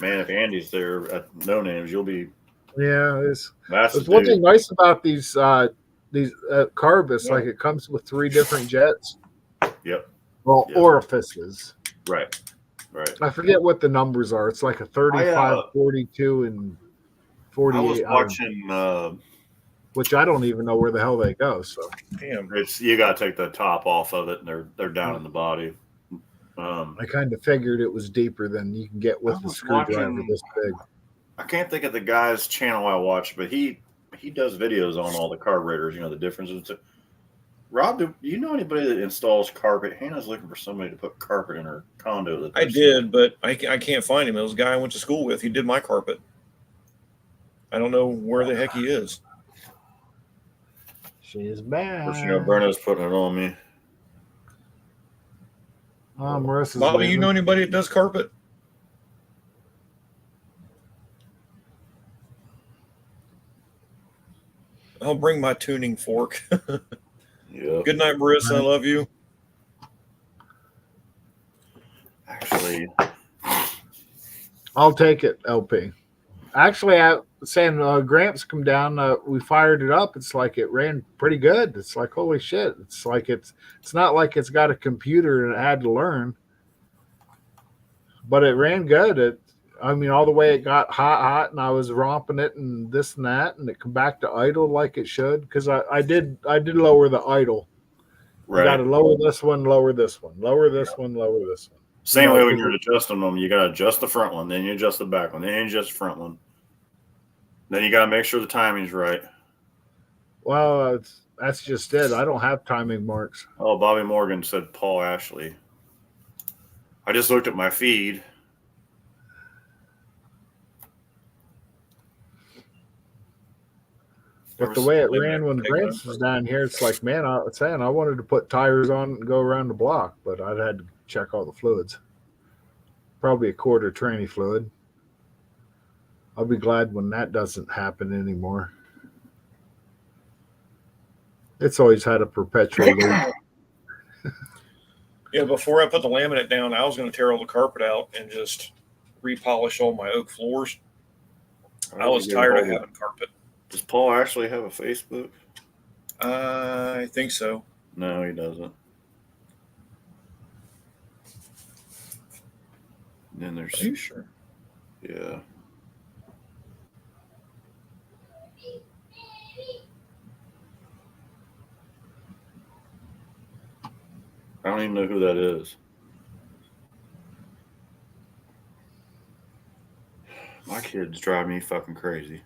Speaker 2: Man, if Andy's there at No Names, you'll be.
Speaker 3: Yeah,
Speaker 2: That's
Speaker 3: there's
Speaker 2: the
Speaker 3: one
Speaker 2: dude.
Speaker 3: thing nice about these Carbis, like it comes with 3 different jets.
Speaker 2: Yep.
Speaker 3: Well,
Speaker 2: Yep.
Speaker 3: orifices.
Speaker 2: Right.
Speaker 3: I forget what the numbers are. It's like a 35, 42, and
Speaker 2: I
Speaker 3: 48.
Speaker 2: was watching.
Speaker 3: Which I don't even know where the hell they go. So
Speaker 1: Damn.
Speaker 2: It's you got to take the top off of it, and they're down in the body.
Speaker 3: I kind of figured it was deeper than you can get with
Speaker 2: I
Speaker 3: a
Speaker 2: was
Speaker 3: screwdriver
Speaker 2: watching-
Speaker 3: this big.
Speaker 2: I can't think of the guy's channel I watch, but he does videos on all the carburetors. You know the differences. Rob, do you know anybody that installs carpet? Hannah's looking for somebody to put carpet in her condo. That
Speaker 1: I did, but I can't find him. It was a guy I went to school with. He did my carpet. I don't know where the heck he is.
Speaker 3: She is bad.
Speaker 2: Of course, you know, Brenna's putting it on me.
Speaker 3: Marissa's
Speaker 1: Bobby, you
Speaker 3: leaving.
Speaker 1: know anybody that does carpet? I'll bring my tuning fork.
Speaker 2: Yeah.
Speaker 1: Good night, Marissa. I love you.
Speaker 2: Actually,
Speaker 3: I'll take it, LP. Actually, I was saying Gramps come down. We fired it up. It's like it ran pretty good. It's like holy shit. It's like it's not like it's got a computer and it had to learn, but it ran good. I mean, all the way it got hot, and I was romping it and this and that, and it come back to idle like it should. Because I did lower the idle. You got to
Speaker 2: right.
Speaker 3: lower this one, lower this one, lower this one, lower this one.
Speaker 2: Same
Speaker 3: You know,
Speaker 2: way when
Speaker 3: 'cause
Speaker 2: you're adjusting them, you got to adjust the front one, then you adjust the back one, then you adjust the front one. Then you got to make sure the timing's right.
Speaker 3: Well, that's just it. I don't have timing marks.
Speaker 2: Oh, Bobby Morgan said Paul Ashley. I just looked at my feed.
Speaker 3: But the way it
Speaker 1: Wait a
Speaker 3: ran
Speaker 1: minute,
Speaker 3: when
Speaker 1: take
Speaker 3: Grants
Speaker 1: that.
Speaker 3: was down here, it's like, man, I was saying I wanted to put tires on and go around the block, but I'd had to check all the fluids. Probably a quarter tranny fluid. I'll be glad when that doesn't happen anymore. It's always had a perpetual loop.
Speaker 1: Yeah, before I put the laminate down, I was going to tear all the carpet out and just repolish all my oak floors. I was tired of having carpet.
Speaker 2: Does Paul actually have a Facebook?
Speaker 1: I think so.
Speaker 2: No, he doesn't. And then
Speaker 1: Are
Speaker 2: there's
Speaker 1: you sure?
Speaker 2: yeah. I don't even know who that is. My kids drive me fucking crazy.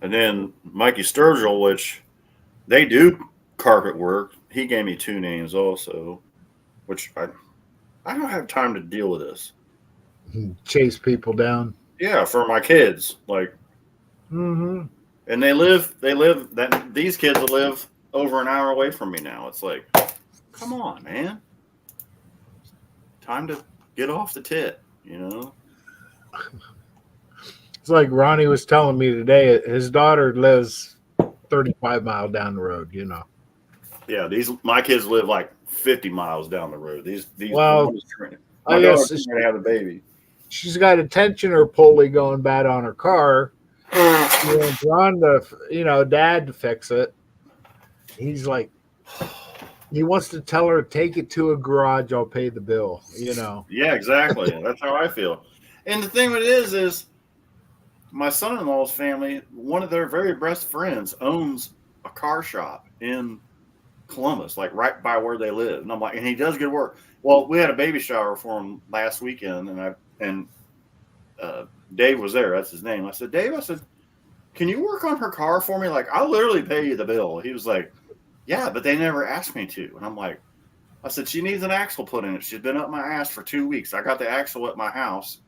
Speaker 2: And then Mikey Sturgill, which they do carpet work. He gave me 2 names also, which I don't have time to deal with this.
Speaker 3: Chase people down.
Speaker 2: Yeah, for my kids, like,
Speaker 3: Mm-hmm.
Speaker 2: and they live that these kids live over an hour away from me now. It's like, come on, man, time to get off the tit, you know.
Speaker 3: It's like Ronnie was telling me today, his daughter lives 35 miles down the road, you know.
Speaker 2: Yeah, my kids live like 50 miles down the road. These
Speaker 3: Well,
Speaker 2: my
Speaker 3: I guess
Speaker 2: daughter's trying to have a baby.
Speaker 3: she's got a tensioner pulley going bad on her car. She wants Ron to, Dad to fix it. He's like, he wants to tell her, take it to a garage, I'll pay the bill,
Speaker 2: Yeah, exactly. That's how I feel. And the thing with it is my son-in-law's family, one of their very best friends owns a car shop in Columbus, like right by where they live. And I'm like, and he does good work. Well, we had a baby shower for him last weekend, and Dave was there. That's his name. I said, Dave, can you work on her car for me? Like, I'll literally pay you the bill. He was like, yeah, but they never asked me to. And I'm like, I said, she needs an axle put in it. She's been up my ass for 2 weeks. I got the axle at my house.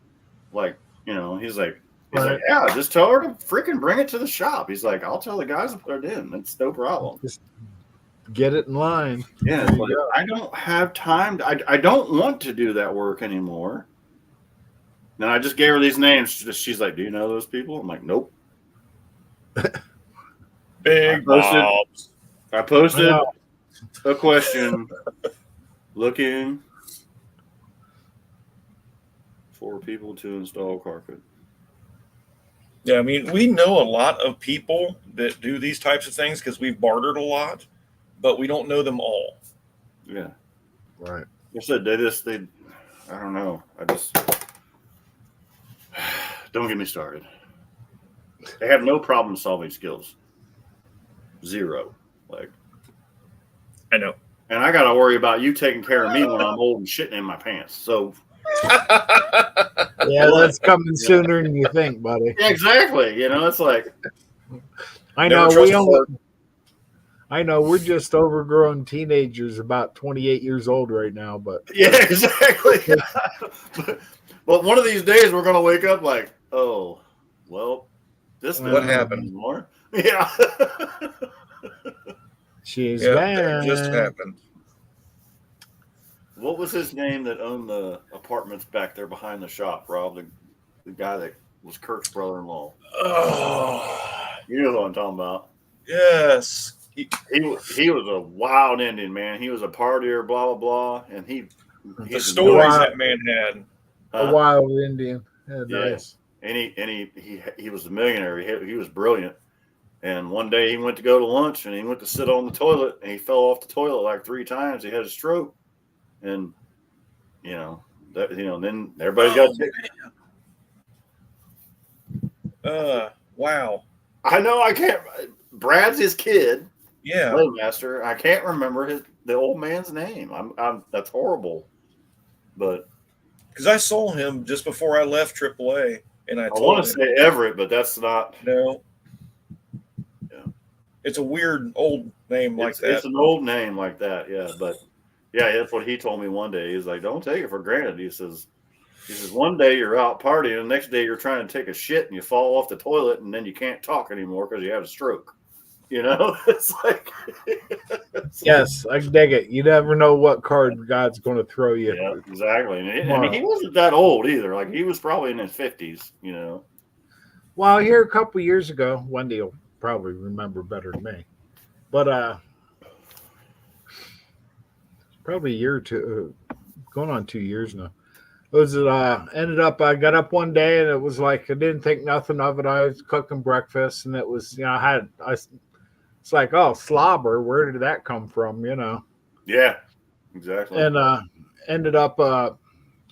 Speaker 2: Like, he's like, yeah, just tell her to freaking bring it to the shop. He's like, I'll tell the guys to put it in. That's no problem.
Speaker 3: Just get it in line.
Speaker 2: Yeah, like, I don't have time. I don't want to do that work anymore. And I just gave her these names. She's like, do you know those people? I'm like, nope.
Speaker 1: Big
Speaker 2: posted-
Speaker 1: Bob's.
Speaker 2: I posted
Speaker 3: I know.
Speaker 2: a question looking for people to install carpet.
Speaker 1: Yeah, I mean, we know a lot of people that do these types of things because we've bartered a lot, but we don't know them all.
Speaker 2: Yeah.
Speaker 3: Right.
Speaker 2: I said I don't know. Don't get me started. They have no problem solving skills. Zero. Like,
Speaker 1: I know.
Speaker 2: and I got to worry about you taking care of me when I'm old and shitting in my pants. So,
Speaker 3: Yeah, that's coming sooner than you think, buddy.
Speaker 2: yeah, exactly. You know, it's like,
Speaker 3: I
Speaker 1: Never
Speaker 3: know.
Speaker 1: trust
Speaker 3: We
Speaker 1: a
Speaker 3: only.
Speaker 1: fart.
Speaker 3: I know we're just overgrown teenagers, about 28 years old right now. But
Speaker 2: yeah, exactly. But one of these days we're going to wake up like, oh, well, this
Speaker 3: What
Speaker 2: doesn't
Speaker 1: happened?
Speaker 2: anymore. Yeah.
Speaker 3: she's
Speaker 1: Yeah,
Speaker 3: back.
Speaker 1: that just happened.
Speaker 2: What was his name that owned the apartments back there behind the shop, Rob? The guy that was Kirk's brother-in-law.
Speaker 1: Oh,
Speaker 2: You know what I'm talking about.
Speaker 1: yes.
Speaker 2: He was a wild Indian, man. He was a partier, blah, blah, blah. And
Speaker 1: The
Speaker 2: he's
Speaker 1: stories
Speaker 3: Wow.
Speaker 1: that man had.
Speaker 3: A wild Indian. Yeah,
Speaker 2: Yeah.
Speaker 3: nice.
Speaker 2: And he was a millionaire. He was brilliant. And one day he went to go to lunch and he went to sit on the toilet and he fell off the toilet like 3 times. He had a stroke. And then everybody's got
Speaker 1: Wow.
Speaker 2: I know I can't. Brad's his kid,
Speaker 1: Yeah.
Speaker 2: Playmaster. I can't remember the old man's name. I'm that's horrible. But
Speaker 1: Because I saw him just before I left AAA, and I
Speaker 2: I
Speaker 1: told
Speaker 2: want to
Speaker 1: him,
Speaker 2: say Everett, but that's not.
Speaker 1: no.
Speaker 2: Yeah.
Speaker 1: It's a weird old name like that.
Speaker 2: It's an old name like that, yeah. But yeah, that's what he told me one day. He's like, "Don't take it for granted." He says, one day you're out partying, and the next day you're trying to take a shit and you fall off the toilet, and then you can't talk anymore because you have a stroke. You know, it's like
Speaker 3: Yes, I dig it. You never know what card God's going to throw you.
Speaker 2: yeah, exactly. And I mean, he wasn't that old either. Like he was probably in his 50s. You know.
Speaker 3: Well, here a couple years ago, Wendy will probably remember better than me, but probably a year or two, going on 2 years now. It was ended up. I got up one day and it was like I didn't think nothing of it. I was cooking breakfast and it was it's like, oh, slobber. Where did that come from?
Speaker 2: Yeah, exactly.
Speaker 3: And ended up. I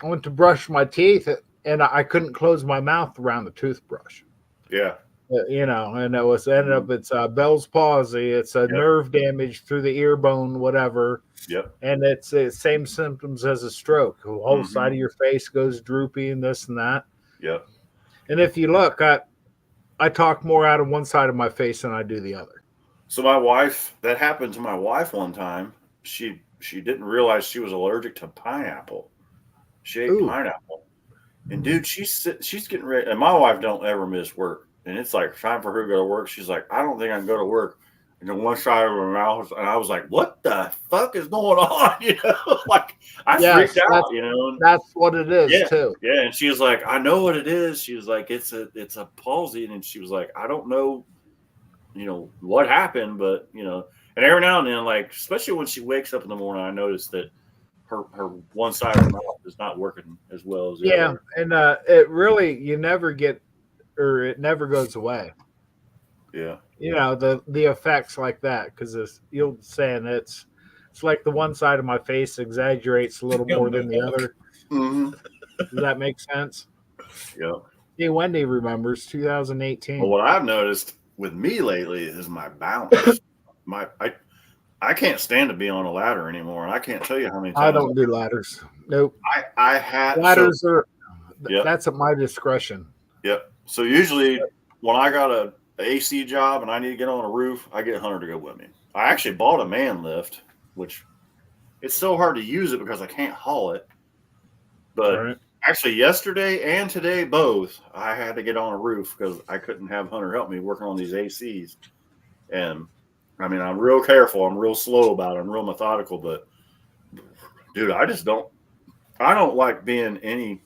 Speaker 3: went to brush my teeth and I couldn't close my mouth around the toothbrush.
Speaker 2: Yeah.
Speaker 3: And it was ended up. It's Bell's palsy. It's a nerve damage through the ear bone, whatever.
Speaker 2: Yep.
Speaker 3: And it's the same symptoms as a stroke. The whole side of your face goes droopy and this and that.
Speaker 2: Yep.
Speaker 3: And if you look, I talk more out of one side of my face than I do the other.
Speaker 2: So my wife, that happened to my wife one time. She didn't realize she was allergic to pineapple. She ate pineapple, and dude, she's getting ready. And my wife don't ever miss work, and it's like time for her to go to work. She's like, I don't think I can go to work. And then one side of her mouth, and I was like, what the fuck is going on? Like I freaked out.
Speaker 3: That's what it is too.
Speaker 2: Yeah, and she was like, I know what it is. She was like, it's a palsy, and she was like, I don't know, what happened, but and every now and then, like especially when she wakes up in the morning, I notice that her one side of her mouth is not working as well as the other.
Speaker 3: And it really it never goes away.
Speaker 2: Yeah.
Speaker 3: The effects like that, because you'll saying it's like the one side of my face exaggerates a little more than the other.
Speaker 2: Mm-hmm.
Speaker 3: Does that make sense?
Speaker 2: Yeah.
Speaker 3: Hey, Wendy remembers 2018.
Speaker 2: Well, what I've noticed with me lately is my balance. I can't stand to be on a ladder anymore, and I can't tell you how many times
Speaker 3: I don't do ladders. Nope.
Speaker 2: I had
Speaker 3: Ladders are.
Speaker 2: Yep.
Speaker 3: That's at my discretion.
Speaker 2: Yep. So usually when I got a AC job and I need to get on a roof, I get Hunter to go with me. I actually bought a man lift, which it's so hard to use it because I can't haul it. But actually yesterday and today, both, I had to get on a roof because I couldn't have Hunter help me working on these ACs. And I mean, I'm real careful. I'm real slow about it. I'm real methodical, but dude, I don't like being any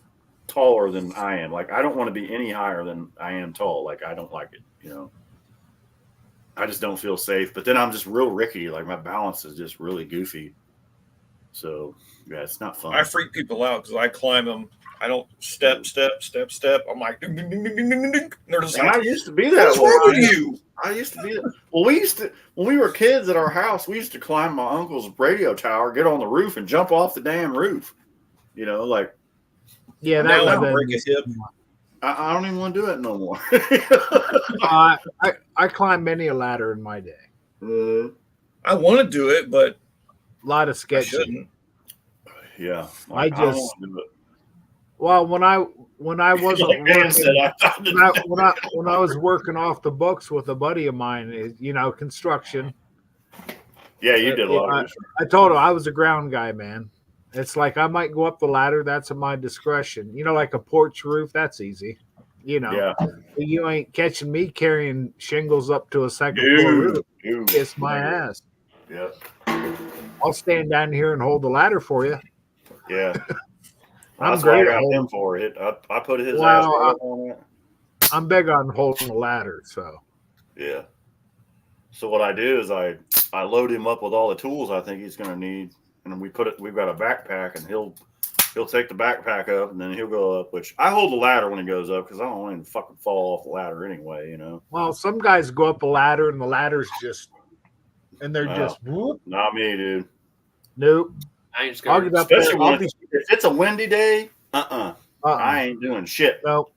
Speaker 2: taller than I am. Like, I don't want to be any higher than I am tall. Like, I don't like it, I just don't feel safe. But then I'm just real rickety. Like my balance is just really goofy. So yeah, it's not fun.
Speaker 1: I freak people out because I climb them. I don't step. I'm like, ding, ding, ding, ding, ding, ding, ding. And they're just
Speaker 2: And I
Speaker 1: like,
Speaker 2: used to be that
Speaker 1: what's
Speaker 2: way.
Speaker 1: wrong with you?
Speaker 2: I used to be that. Well, we used to, when we were kids at our house, we used to climb my uncle's radio tower, get on the roof, and jump off the damn roof. You know, like,
Speaker 3: Yeah, that
Speaker 1: Now
Speaker 3: was
Speaker 1: I
Speaker 3: then.
Speaker 1: break a hip.
Speaker 2: I don't even want to do it no more.
Speaker 3: I climbed many a ladder in my day.
Speaker 1: I want to do it, but
Speaker 3: A lot of
Speaker 1: I
Speaker 3: sketching.
Speaker 1: shouldn't.
Speaker 2: Yeah.
Speaker 3: I
Speaker 2: don't
Speaker 3: just-
Speaker 2: wanna do it.
Speaker 3: Well, when I wasn't
Speaker 2: Like Dan
Speaker 3: working,
Speaker 2: said,
Speaker 3: when I was working off the books with a buddy of mine, you know, construction.
Speaker 2: yeah, you did a lot of research.
Speaker 3: I told him I was a ground guy, man. It's like I might go up the ladder. That's at my discretion. You know, like a porch roof. That's easy. You know,
Speaker 2: Yeah.
Speaker 3: you ain't catching me carrying shingles up to a second floor roof.
Speaker 2: Dude.
Speaker 3: Kiss my ass.
Speaker 2: Yeah.
Speaker 3: I'll stand down here and hold the ladder for you.
Speaker 2: Yeah.
Speaker 3: I'm
Speaker 2: That's what I
Speaker 3: great at
Speaker 2: got
Speaker 3: holding.
Speaker 2: him for it. I put his
Speaker 3: Well,
Speaker 2: ass right up on that.
Speaker 3: I'm big on holding the ladder, so
Speaker 2: Yeah. So what I do is I load him up with all the tools I think he's going to need, and we've got a backpack, and he'll take the backpack up, and then he'll go up. Which I hold the ladder when he goes up because I don't want him to fucking fall off the ladder anyway. You know.
Speaker 3: well, some guys go up the ladder and the ladder's just, and they're
Speaker 2: Wow.
Speaker 3: just whoop,
Speaker 2: Not me, dude.
Speaker 3: nope.
Speaker 6: I ain't
Speaker 3: I'll
Speaker 6: scared.
Speaker 3: get up there.
Speaker 2: Especially
Speaker 3: I'll
Speaker 2: when
Speaker 3: be,
Speaker 2: if it's a windy day. I ain't doing shit.
Speaker 3: no.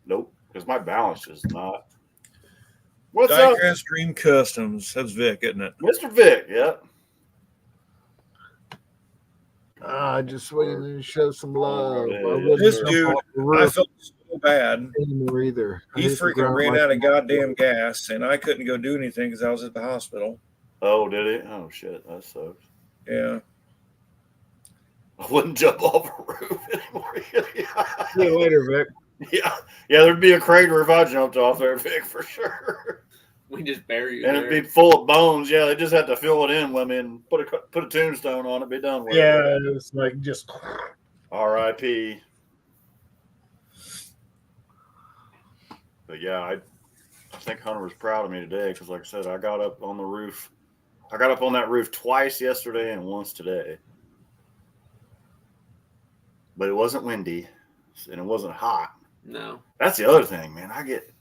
Speaker 2: Nope. Because my balance is not. What's up,
Speaker 1: Diecast Dream Customs. That's Vic, isn't it?
Speaker 2: Mr. Vic? Yep.
Speaker 3: Just waiting to show some love.
Speaker 2: Yeah,
Speaker 3: I
Speaker 2: yeah.
Speaker 3: wouldn't
Speaker 1: This
Speaker 3: jump
Speaker 1: dude,
Speaker 3: off the
Speaker 1: I
Speaker 3: roof
Speaker 1: felt so bad.
Speaker 3: anymore either. I
Speaker 1: He
Speaker 3: hit the
Speaker 1: freaking
Speaker 3: ground
Speaker 1: ran
Speaker 3: like-
Speaker 1: out of goddamn gas, and I couldn't go do anything because I was at the hospital.
Speaker 2: Oh, did it? Oh shit, that sucks.
Speaker 1: Yeah.
Speaker 2: I wouldn't jump off a roof anymore.
Speaker 3: See you later, Vic.
Speaker 2: Yeah, there'd be a crater if I jumped off there, Vic, for sure.
Speaker 6: We just bury you
Speaker 2: And
Speaker 6: there.
Speaker 2: it'd be full of bones. Yeah, they just had to fill it in. I mean, put a tombstone on it, be done with
Speaker 3: Yeah,
Speaker 2: it.
Speaker 3: it was like just.
Speaker 2: R.I.P. But yeah, I think Hunter was proud of me today because, like I said, I got up on the roof. I got up on that roof twice yesterday and once today. But it wasn't windy and it wasn't hot.
Speaker 6: No.
Speaker 2: That's the other thing, man. I get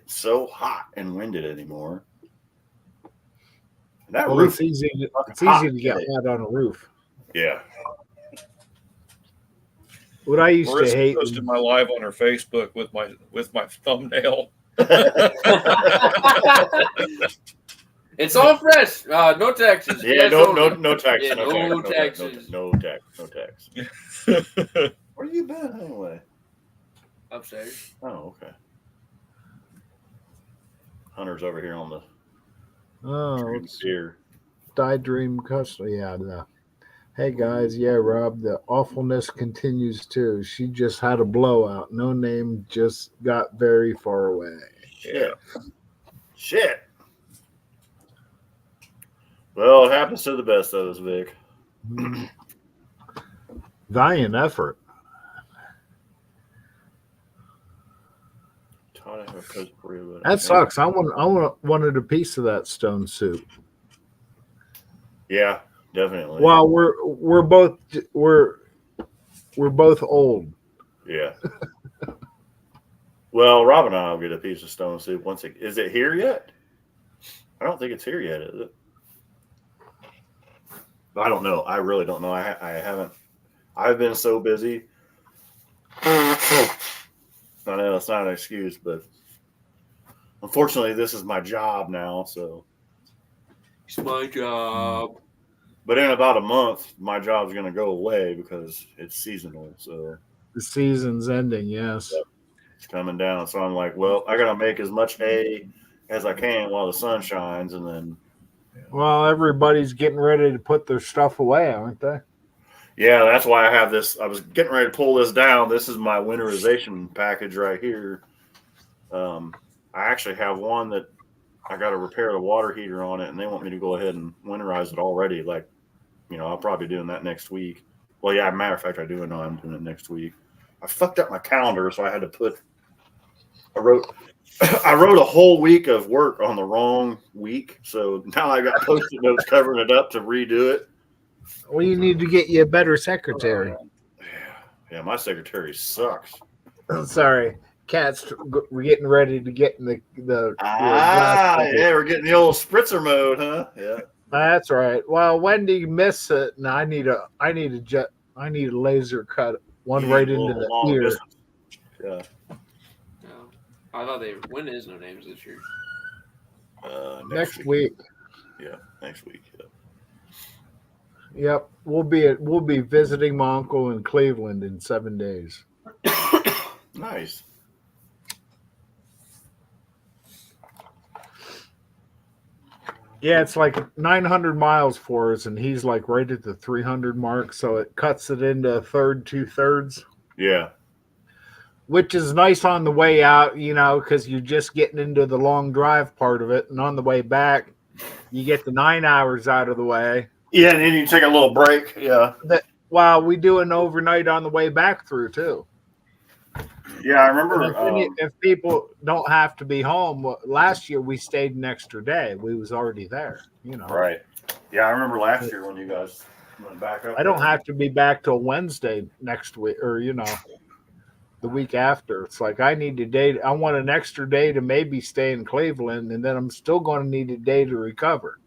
Speaker 2: so hot and winded anymore. And that
Speaker 3: Well,
Speaker 2: roof,
Speaker 3: it's easy. It's
Speaker 2: hot
Speaker 3: easy to get
Speaker 2: today.
Speaker 3: hot on a roof.
Speaker 2: yeah.
Speaker 3: What I used to
Speaker 1: Marissa
Speaker 3: hate.
Speaker 1: posted my live on her Facebook with my thumbnail.
Speaker 6: It's all fresh. No taxes.
Speaker 2: Yeah,
Speaker 6: Yes,
Speaker 2: no
Speaker 6: only.
Speaker 2: tax,
Speaker 6: Yeah,
Speaker 2: no
Speaker 6: no
Speaker 2: tax,
Speaker 6: taxes.
Speaker 2: no tax. Where you been anyway?
Speaker 6: Upstairs.
Speaker 2: Oh, okay. Hunter's over here on the
Speaker 3: Oh, it's
Speaker 2: beer.
Speaker 3: Die Dream Custom. Yeah, no. Hey guys, yeah, Rob, the awfulness continues too. She just had a blowout. No name just got very far away.
Speaker 1: Yeah.
Speaker 2: Shit. Well, it happens to the best of us, Vic.
Speaker 3: Valiant effort.
Speaker 2: Taught I have a coach for you, but
Speaker 3: That sucks. I wanted a piece of that stone soup.
Speaker 2: Yeah, definitely.
Speaker 3: Well, we're both old.
Speaker 2: Yeah. Well, Rob and I will get a piece of stone soup once it is it here yet? I don't think it's here yet, is it? I don't know. I really don't know. I haven't. I've been so busy. I know it's not an excuse, but unfortunately, this is my job now. So,
Speaker 6: It's my job.
Speaker 2: but in about a month, my job's going to go away because it's seasonal. So
Speaker 3: The season's ending. Yes.
Speaker 2: Yep. It's coming down. So I'm like, well, I got to make as much hay as I can while the sun shines, and then.
Speaker 3: Well, everybody's getting ready to put their stuff away, aren't they?
Speaker 2: Yeah, that's why I have this. I was getting ready to pull this down. This is my winterization package right here. I actually have one that I got to repair the water heater on it, and they want me to go ahead and winterize it already. Like, I'll probably be doing that next week. Well, yeah, matter of fact, I do know I'm doing it next week. I fucked up my calendar, so I had to put. I wrote I wrote a whole week of work on the wrong week, so now I got post-it notes covering it up to redo it.
Speaker 3: Well, you need to get you a better secretary.
Speaker 2: Yeah, my secretary sucks.
Speaker 3: Sorry, Cat's we're getting ready to get in the
Speaker 2: Yeah, we're getting the old spritzer mode, huh? Yeah.
Speaker 3: That's right. Well, Wendy missed it, and I need a laser cut one
Speaker 2: You
Speaker 3: right
Speaker 2: need a
Speaker 3: into
Speaker 2: little
Speaker 3: the
Speaker 2: long
Speaker 3: ear.
Speaker 2: distance. Yeah.
Speaker 6: No. I thought when is No Names this year?
Speaker 3: Next week.
Speaker 2: Yeah, next week. Yeah.
Speaker 3: Yep, we'll be visiting my uncle in Cleveland in 7 days.
Speaker 2: Nice.
Speaker 3: Yeah, it's like 900 miles for us, and he's like right at the 300 mark, so it cuts it into a third, 2/3,
Speaker 2: Yeah.
Speaker 3: which is nice on the way out, because you're just getting into the long drive part of it, and on the way back, you get the 9 hours out of the way.
Speaker 2: Yeah, and then you take a little break. Yeah.
Speaker 3: While we do an overnight on the way back through too.
Speaker 2: Yeah, I remember.
Speaker 3: If people don't have to be home, last year we stayed an extra day. We was already there,
Speaker 2: Right. Yeah, I remember last year when you guys went back up.
Speaker 3: I don't have to be back till Wednesday next week, or the week after. It's like I need a day. I want an extra day to maybe stay in Cleveland, and then I'm still going to need a day to recover.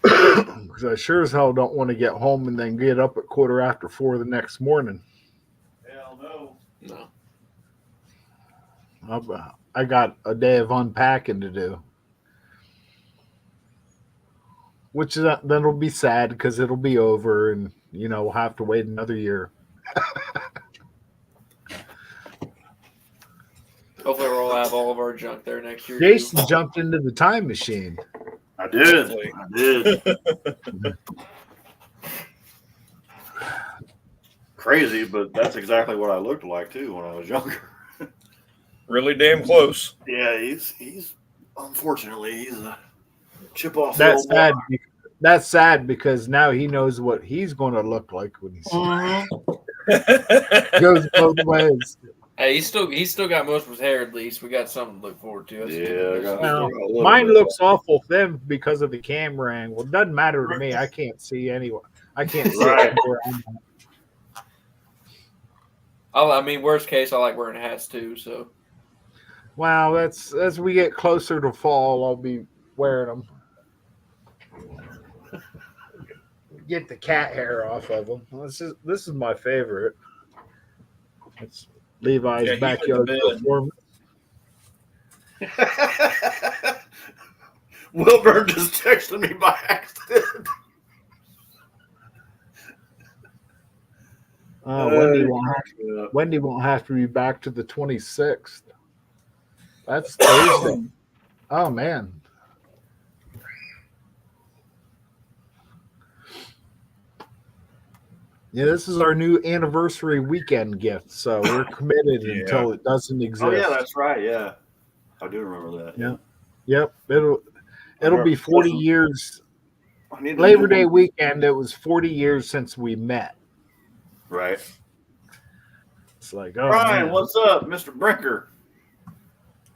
Speaker 3: Because I sure as hell don't want to get home and then get up at 4:15 the next morning.
Speaker 2: Hell no.
Speaker 6: No.
Speaker 3: I got a day of unpacking to do, which then it'll be sad because it'll be over, and we'll have to wait another year.
Speaker 6: Hopefully we'll have all of our junk there next year.
Speaker 3: Jason jumped into the time machine.
Speaker 2: I did.
Speaker 1: Hopefully.
Speaker 2: I did. Crazy, but that's exactly what I looked like too when I was younger.
Speaker 1: Really damn close.
Speaker 2: Yeah, he's unfortunately he's a chip off.
Speaker 3: That's
Speaker 2: the old
Speaker 3: sad. That's sad because now he knows what he's going to look like when he goes both ways.
Speaker 6: Hey, he's still got most of his hair at least. We got something to look forward to. That's
Speaker 2: Yeah,
Speaker 6: good.
Speaker 2: I got-
Speaker 3: Well,
Speaker 2: a little
Speaker 3: mine
Speaker 2: bit.
Speaker 3: looks awful thin because of the camera angle. It doesn't matter to me. I can't see anyone. I can't see
Speaker 2: Right.
Speaker 3: anywhere I'm at.
Speaker 6: I mean, worst case, I like wearing hats too. So
Speaker 3: Wow, that's as we get closer to fall, I'll be wearing them. Get the cat hair off of them. This is my favorite. It's Levi's
Speaker 1: Yeah, he
Speaker 3: backyard
Speaker 1: went to bed.
Speaker 3: performance.
Speaker 2: Wilburn just texted me by accident.
Speaker 3: Wendy won't have to be back to the 26th. That's Thursday. Oh man. Yeah, this is our new anniversary weekend gift, so we're committed
Speaker 1: Yeah.
Speaker 3: until it doesn't exist.
Speaker 2: Oh yeah, that's right. Yeah, I do remember that.
Speaker 3: Yeah. Yep, it'll be 40 year
Speaker 2: I need to
Speaker 3: Labor
Speaker 2: know-
Speaker 3: Day weekend. It was 40 years since we met.
Speaker 2: Right.
Speaker 3: It's like, oh,
Speaker 2: Brian,
Speaker 3: man.
Speaker 2: what's up, Mr. Brinker?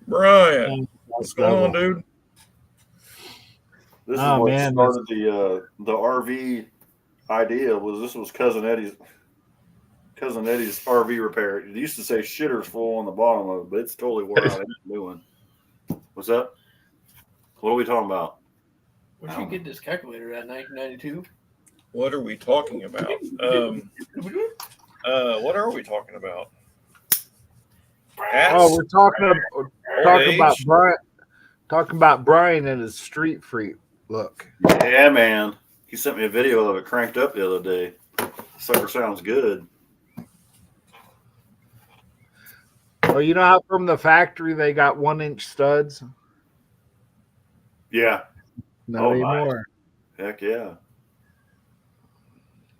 Speaker 1: Brian, what's going on, dude?
Speaker 2: This
Speaker 3: Oh,
Speaker 2: is what
Speaker 3: man,
Speaker 2: started the RV idea. Was cousin Eddie's RV repair. It used to say shitters full on the bottom of it, but it's totally wore out. It's a new one. What's that? What are we talking about?
Speaker 6: where'd you get this calculator at? 1992.
Speaker 1: What are we talking about? What are we talking about? Hats?
Speaker 3: Oh, we're talking
Speaker 1: Old
Speaker 3: about
Speaker 1: age?
Speaker 3: Brian. Talking about Brian and his street freak look.
Speaker 2: Yeah, man. He sent me a video of it cranked up the other day. Sucker sounds good.
Speaker 3: Oh, you know how from the factory they got 1-inch studs?
Speaker 2: Yeah.
Speaker 3: Not
Speaker 2: Oh, nice.
Speaker 3: anymore.
Speaker 2: Heck yeah.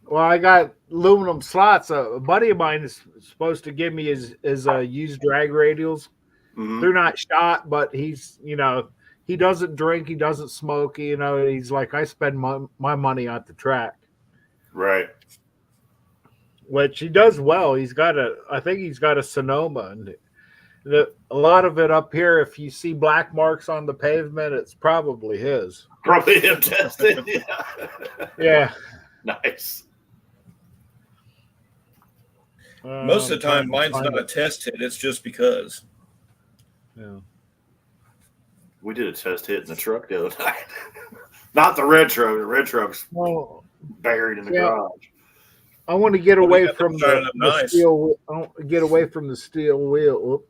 Speaker 3: Well, I got aluminum slots. A buddy of mine is supposed to give me his used drag radials.
Speaker 2: Mhm.
Speaker 3: They're not shot, but he's he doesn't drink, he doesn't smoke. He's like, I spend my money on the track,
Speaker 2: Right.
Speaker 3: which he does well. I think he's got a Sonoma, and A lot of it up here, if you see black marks on the pavement, it's probably his.
Speaker 2: Probably him tested. Yeah.
Speaker 3: Yeah.
Speaker 2: Nice.
Speaker 1: Most of the time,
Speaker 3: I'm trying
Speaker 1: mine's
Speaker 3: to find
Speaker 1: not a
Speaker 3: it.
Speaker 1: test hit. It's just because.
Speaker 3: Yeah.
Speaker 2: We did a test hit in the truck the other night. Not the red truck. The red truck's
Speaker 3: Well,
Speaker 2: buried in the
Speaker 3: Yeah.
Speaker 2: garage.
Speaker 3: I want to get
Speaker 1: Well, they
Speaker 3: away
Speaker 1: got
Speaker 3: from
Speaker 1: them shining up
Speaker 3: the
Speaker 1: nice.
Speaker 3: steel. I want to get away from the steel wheel. Oop.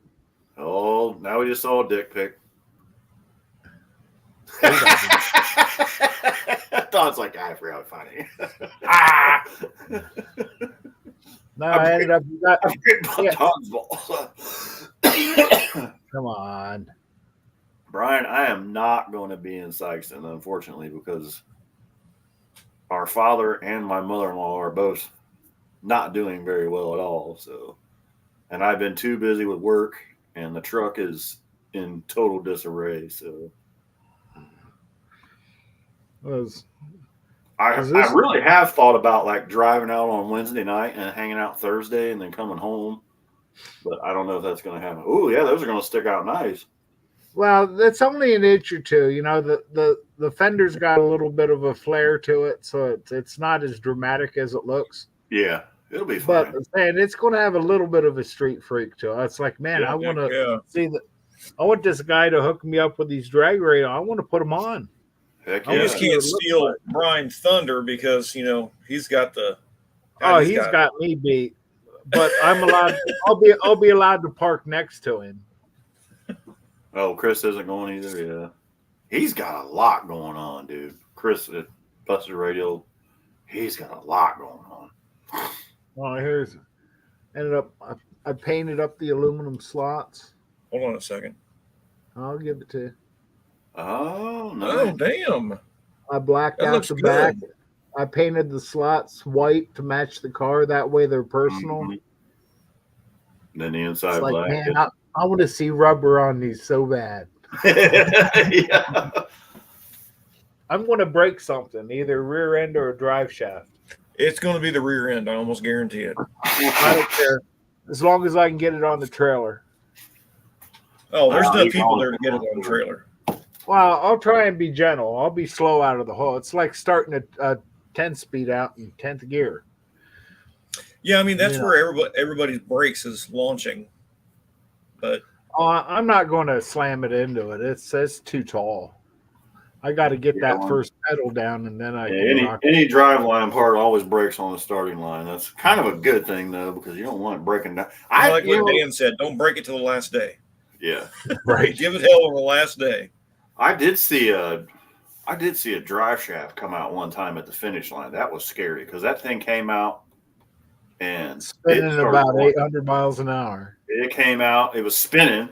Speaker 2: Oh, now we just saw a dick pic. Don's like, I forgot to find it. Ah!
Speaker 3: No, I ended up.
Speaker 2: I'm forgetting about
Speaker 3: Yeah.
Speaker 2: Don's ball.
Speaker 3: Come on.
Speaker 2: Brian, I am not going to be in Sykeston, unfortunately, because our father and my mother-in-law are both not doing very well at all. So, and I've been too busy with work, and the truck is in total disarray. So,
Speaker 3: Was
Speaker 2: I
Speaker 3: Is this-
Speaker 2: really have thought about like driving out on Wednesday night and hanging out Thursday and then coming home, but I don't know if that's going to happen. Oh yeah, those are going to stick out nice.
Speaker 3: well, that's only an inch or two. You know, the fender's got a little bit of a flare to it, so it's not as dramatic as it looks.
Speaker 2: Yeah, it'll be
Speaker 3: But
Speaker 2: fine.
Speaker 3: I'm saying it's going to have a little bit of a street freak to it. It's like, man,
Speaker 2: Yeah,
Speaker 3: I want to
Speaker 1: Yeah.
Speaker 3: see that. I want this guy to hook me up with these drag race. I want to put them on.
Speaker 2: Heck
Speaker 3: I
Speaker 1: You
Speaker 2: yeah.
Speaker 1: just can't steal Brian's thunder because, he's got the.
Speaker 3: Oh, he's got me beat. But I'm allowed. I'll be allowed to park next to him.
Speaker 2: Oh, Chris isn't going either. Yeah, he's got a lot going on, dude. Chris at Busted Radio, he's got a lot going on.
Speaker 3: Oh, here's ended up. I painted up the aluminum slots.
Speaker 1: Hold on a second.
Speaker 3: I'll give it to you.
Speaker 2: Oh
Speaker 1: Oh,
Speaker 2: no!
Speaker 1: damn.
Speaker 3: I blacked
Speaker 1: That
Speaker 3: out
Speaker 1: looks
Speaker 3: the
Speaker 1: good.
Speaker 3: back. I painted the slots white to match the car. That way they're personal.
Speaker 2: Mhm. Then the inside
Speaker 3: It's like,
Speaker 2: black.
Speaker 3: man, I want to see rubber on these so bad.
Speaker 2: Yeah.
Speaker 3: I'm going to break something, either rear end or a drive shaft.
Speaker 1: It's going to be the rear end. I almost guarantee it.
Speaker 3: I don't care. As long as I can get it on the trailer.
Speaker 1: Oh, there's
Speaker 2: Wow,
Speaker 1: enough
Speaker 2: he's
Speaker 1: people
Speaker 2: on
Speaker 1: there to
Speaker 2: it.
Speaker 1: get it on the trailer.
Speaker 3: Well, I'll try and be gentle. I'll be slow out of the hole. It's like starting a 10-speed out in 10th gear.
Speaker 1: Yeah, I mean, that's
Speaker 3: Yeah.
Speaker 1: where everybody's brakes is launching. But
Speaker 3: I'm not going to slam it into it. It's too tall. I got to get that first pedal down, and then I
Speaker 2: Yeah,
Speaker 3: can rock.
Speaker 2: any drive line part always breaks on the starting line. That's kind of a good thing though, because you don't want it breaking down.
Speaker 1: like what Dan said, don't break it till the last day.
Speaker 2: Yeah,
Speaker 3: Right.
Speaker 1: Give it hell on the last day.
Speaker 2: I did see a drive shaft come out one time at the finish line. That was scary because that thing came out and
Speaker 3: Spinning
Speaker 2: it started
Speaker 3: about
Speaker 2: going.
Speaker 3: 800 miles an hour.
Speaker 2: It came out. It was spinning,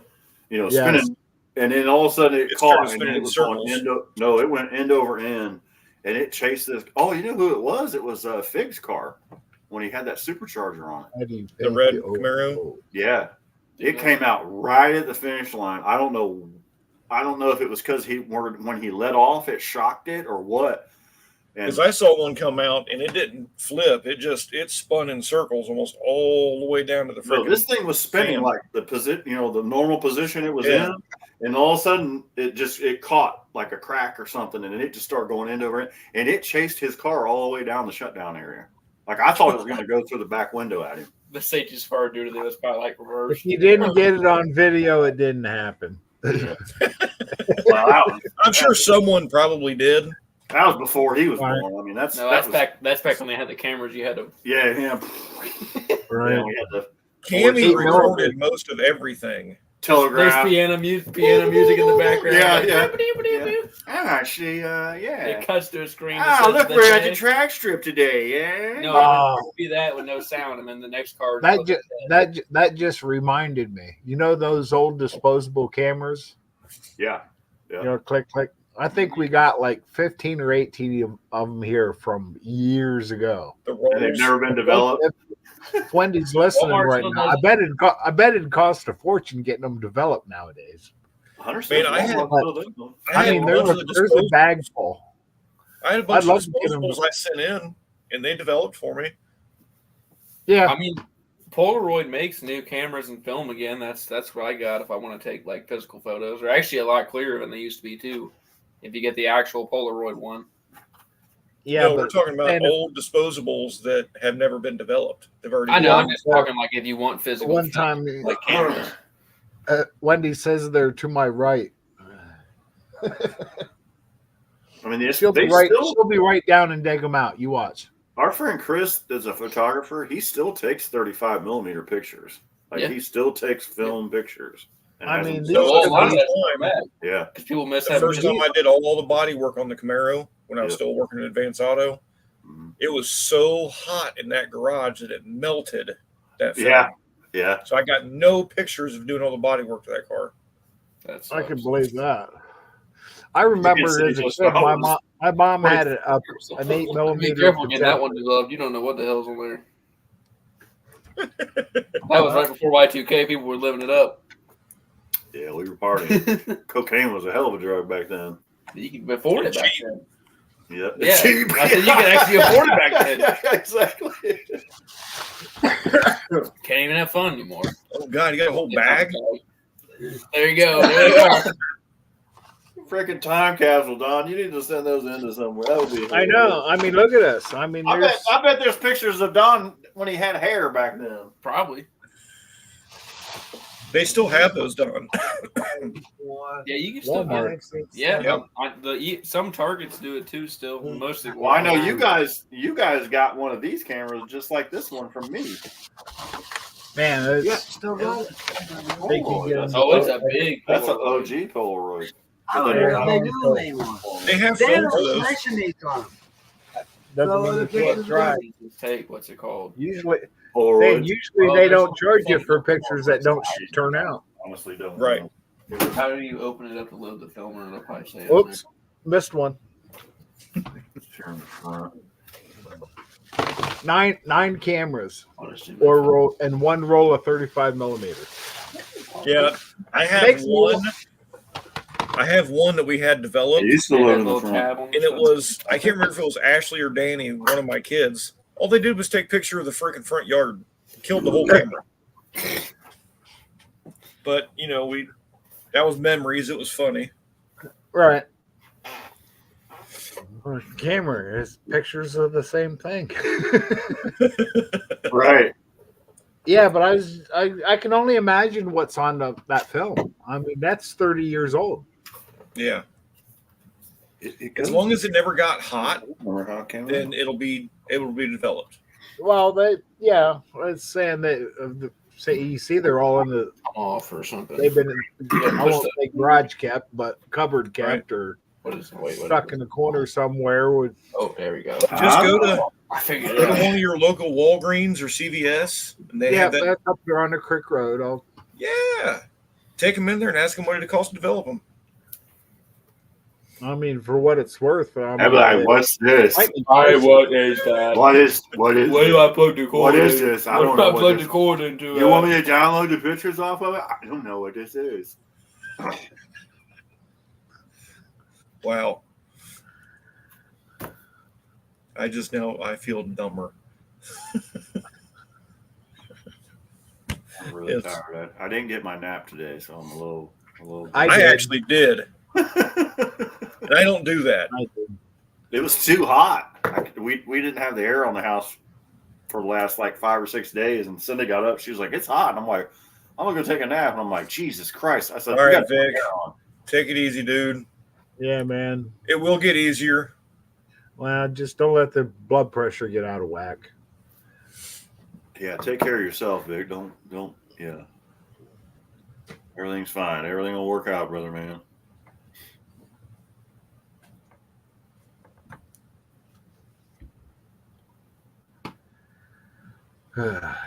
Speaker 3: Yes.
Speaker 2: spinning, and then all of a sudden it
Speaker 1: It
Speaker 2: caught.
Speaker 1: started
Speaker 2: And
Speaker 1: spinning
Speaker 2: then it
Speaker 1: in
Speaker 2: was going
Speaker 1: circles.
Speaker 2: no, it went end over end, and it chased this. Oh, you know who it was? It was Fig's car when he had that supercharger on it.
Speaker 3: How do you
Speaker 1: The
Speaker 3: think
Speaker 1: red
Speaker 3: you-
Speaker 1: Camaro?
Speaker 2: Yeah, it came out right at the finish line. I don't know if it was because when he let off, it shocked it or what. And
Speaker 1: Because I saw one come out and it didn't flip. It spun in circles almost all the way down to the
Speaker 2: no,
Speaker 1: freaking.
Speaker 2: this thing was spinning
Speaker 1: fan.
Speaker 2: like the position, the normal position it was
Speaker 1: Yeah.
Speaker 2: in, and all of a sudden it caught like a crack or something, and it just started going end over end, and it chased his car all the way down the shutdown area. Like I thought it was going to go through the back window at him.
Speaker 6: The safety's far due to this, probably like reverse.
Speaker 3: If you didn't get it on video, it didn't happen.
Speaker 2: Well,
Speaker 1: I'm sure someone probably did.
Speaker 2: that was before he was
Speaker 3: Right.
Speaker 2: born. I mean, that's
Speaker 6: Back when they had the cameras. You had to.
Speaker 2: Yeah, him.
Speaker 3: Right.
Speaker 2: Yeah, we had the
Speaker 1: Cammy
Speaker 3: 14
Speaker 1: recorded most of everything.
Speaker 6: There's
Speaker 2: telegraph.
Speaker 6: piano music in the background.
Speaker 2: Yeah,
Speaker 6: Like,
Speaker 2: yeah. Actually,
Speaker 6: It cuts to a screen.
Speaker 2: Ah,
Speaker 6: that
Speaker 2: look,
Speaker 6: says
Speaker 2: we're at the
Speaker 6: day.
Speaker 2: track strip today, yeah?
Speaker 6: No,
Speaker 3: Oh.
Speaker 6: it would be that with no sound, and then the next car.
Speaker 3: That just reminded me. You know those old disposable cameras?
Speaker 2: Yeah.
Speaker 3: You know, click, click. I think we got like 15 or 18 of them here from years ago.
Speaker 1: The
Speaker 2: And they've
Speaker 1: rolls.
Speaker 2: never been developed.
Speaker 3: If Wendy's listening
Speaker 6: Walmart's
Speaker 3: right
Speaker 6: still
Speaker 3: now,
Speaker 6: does-
Speaker 3: I bet it cost a fortune getting them developed nowadays.
Speaker 2: 100%.
Speaker 1: Man, I had-
Speaker 3: I mean, there's a bag full.
Speaker 1: I had a bunch
Speaker 3: I'd love
Speaker 1: of
Speaker 3: to get 'em.
Speaker 1: disposables I sent in, and they developed for me.
Speaker 3: Yeah,
Speaker 6: I mean, Polaroid makes new cameras and film again. That's what I got if I want to take like physical photos. They're actually a lot clearer than they used to be too. If you get the actual Polaroid one.
Speaker 3: Yeah,
Speaker 1: no,
Speaker 3: but
Speaker 1: we're talking about
Speaker 3: and
Speaker 1: old disposables that have never been developed. They've already.
Speaker 6: I know.
Speaker 1: been
Speaker 6: I'm just talking like if you want physical.
Speaker 3: one
Speaker 6: film,
Speaker 3: time,
Speaker 6: like cameras.
Speaker 3: Wendy says they're to my right.
Speaker 2: I mean,
Speaker 3: She'll be right. She'll be right down and dig them out. You watch.
Speaker 2: our friend Chris is a photographer. He still takes 35 millimeter pictures. Like
Speaker 6: Yeah.
Speaker 2: he still takes film pictures. And
Speaker 3: I
Speaker 2: has
Speaker 3: mean,
Speaker 2: them
Speaker 3: these
Speaker 2: sold.
Speaker 6: So a lot of
Speaker 1: first
Speaker 6: that's
Speaker 1: time.
Speaker 6: bad
Speaker 2: Yeah.
Speaker 6: because people miss
Speaker 1: The
Speaker 6: that.
Speaker 1: first time I did all the body work on the Camaro when I was
Speaker 2: Yeah.
Speaker 1: still working in Advance Auto,
Speaker 2: Mhm.
Speaker 1: it was so hot in that garage that it melted that film.
Speaker 2: Yeah. Yeah.
Speaker 1: So I got no pictures of doing all the body work to that car.
Speaker 6: That's
Speaker 3: I can believe that. I remember
Speaker 2: say
Speaker 3: as a
Speaker 2: just
Speaker 3: kid, my
Speaker 2: hours.
Speaker 3: mom had an 8
Speaker 6: Be
Speaker 3: millimeter.
Speaker 6: careful getting that one developed. You don't know what the hell's on there. That was right before Y2K. People were living it up.
Speaker 2: Yeah. We were partying. Cocaine was a hell of a drug back then.
Speaker 6: You could afford it back then.
Speaker 2: Yeah.
Speaker 6: Yeah,
Speaker 2: Cheap.
Speaker 6: I said you could actually afford it back then.
Speaker 2: Yeah, exactly.
Speaker 6: Can't even have fun anymore.
Speaker 1: Oh God, you got a whole bag?
Speaker 6: There you go. There you go.
Speaker 2: Freaking time capsule, Don. You need to send those into somewhere. That would be.
Speaker 3: I know. I mean, look at us. I mean,
Speaker 2: I bet there's pictures of Don when he had hair back then.
Speaker 6: Probably.
Speaker 1: They still have those done.
Speaker 6: Yeah, you can still
Speaker 3: Walmart.
Speaker 6: get. Yeah,
Speaker 1: Yep.
Speaker 6: some Targets do it too. Still, mostly.
Speaker 2: Well, I know you guys got one of these cameras just like this one from me.
Speaker 3: Man,
Speaker 7: Yeah,
Speaker 3: it's,
Speaker 7: still got it.
Speaker 3: they can get
Speaker 6: Oh, it's a big.
Speaker 2: That's an OG Polaroid.
Speaker 7: Oh, yeah, they do make one.
Speaker 1: They have
Speaker 7: They
Speaker 1: film for
Speaker 7: don't
Speaker 1: those.
Speaker 7: mention these on them.
Speaker 3: doesn't
Speaker 7: So
Speaker 3: mean
Speaker 7: the
Speaker 3: you can't
Speaker 7: pictures
Speaker 3: try.
Speaker 7: are-
Speaker 6: Take what's it called?
Speaker 3: Usually,
Speaker 2: Polaroid.
Speaker 3: they don't charge you for pictures that don't turn out.
Speaker 2: Honestly, don't.
Speaker 1: Right.
Speaker 6: How do you open it up to load the film, and it'll probably say.
Speaker 3: Oops, missed one.
Speaker 2: Turn the front.
Speaker 3: 9 cameras
Speaker 6: Honestly,
Speaker 3: or roll and 1 roll of 35 millimeter.
Speaker 1: Yeah, I have
Speaker 3: Makes me
Speaker 1: one. I have one that we had developed,
Speaker 2: You still load in the front.
Speaker 1: and it was I can't remember if it was Ashley or Danny, one of my kids. All they did was take a picture of the freaking front yard, killed the whole camera. But that was memories. It was funny.
Speaker 3: Right. Well, camera is pictures of the same thing.
Speaker 2: Right.
Speaker 3: Yeah, but I can only imagine what's on that film. I mean, that's 30 years old.
Speaker 1: Yeah,
Speaker 2: It
Speaker 1: as
Speaker 2: goes-
Speaker 1: long as it never got hot,
Speaker 2: Remember how it came
Speaker 1: then
Speaker 2: out?
Speaker 1: it'll be able to be developed.
Speaker 3: Well, it's saying that say you see they're all in the
Speaker 6: off or something.
Speaker 3: they've been I won't say garage kept, but cupboard kept or
Speaker 6: What is it? Wait, what
Speaker 3: stuck in the corner somewhere with
Speaker 6: Oh, there we go.
Speaker 1: Just go to
Speaker 6: I figured
Speaker 1: go
Speaker 6: it
Speaker 1: to
Speaker 6: out.
Speaker 1: one of your local Walgreens or CVS, and they have that.
Speaker 3: that's up there on the creek road.
Speaker 1: Yeah, take them in there and ask them what it costs to develop them.
Speaker 3: I mean, for what it's worth.
Speaker 2: I'd be like, what's this?
Speaker 3: Might be
Speaker 6: What
Speaker 3: pricey.
Speaker 6: is that?
Speaker 2: What is
Speaker 6: Where do I plug the cord?
Speaker 2: What is
Speaker 6: in?
Speaker 2: this? I
Speaker 6: Where
Speaker 2: don't
Speaker 6: do
Speaker 2: know
Speaker 6: I
Speaker 2: what
Speaker 6: plug
Speaker 2: this-
Speaker 6: the cord into?
Speaker 2: You want me to download the pictures off of it? I don't know what this is.
Speaker 1: Wow. I feel dumber.
Speaker 2: I'm really
Speaker 1: It's-
Speaker 2: tired. I didn't get my nap today, so I'm a little.
Speaker 3: I
Speaker 1: I
Speaker 3: did.
Speaker 1: actually did, and I don't do that.
Speaker 3: I did.
Speaker 2: It was too hot. We didn't have the air on the house for the last like 5 or 6 days, and Cindy got up. She was like, "It's hot," and I'm like, "I'm gonna go take a nap," and I'm like, "Jesus Christ!" I said,
Speaker 1: All
Speaker 2: "We
Speaker 1: right,
Speaker 2: got the
Speaker 1: Vic.
Speaker 2: air on."
Speaker 1: Take it easy, dude.
Speaker 3: Yeah, man.
Speaker 1: It will get easier.
Speaker 3: Well, just don't let the blood pressure get out of whack.
Speaker 2: Yeah, take care of yourself, Vic. Don't. Yeah, everything's fine. Everything will work out, brother, man.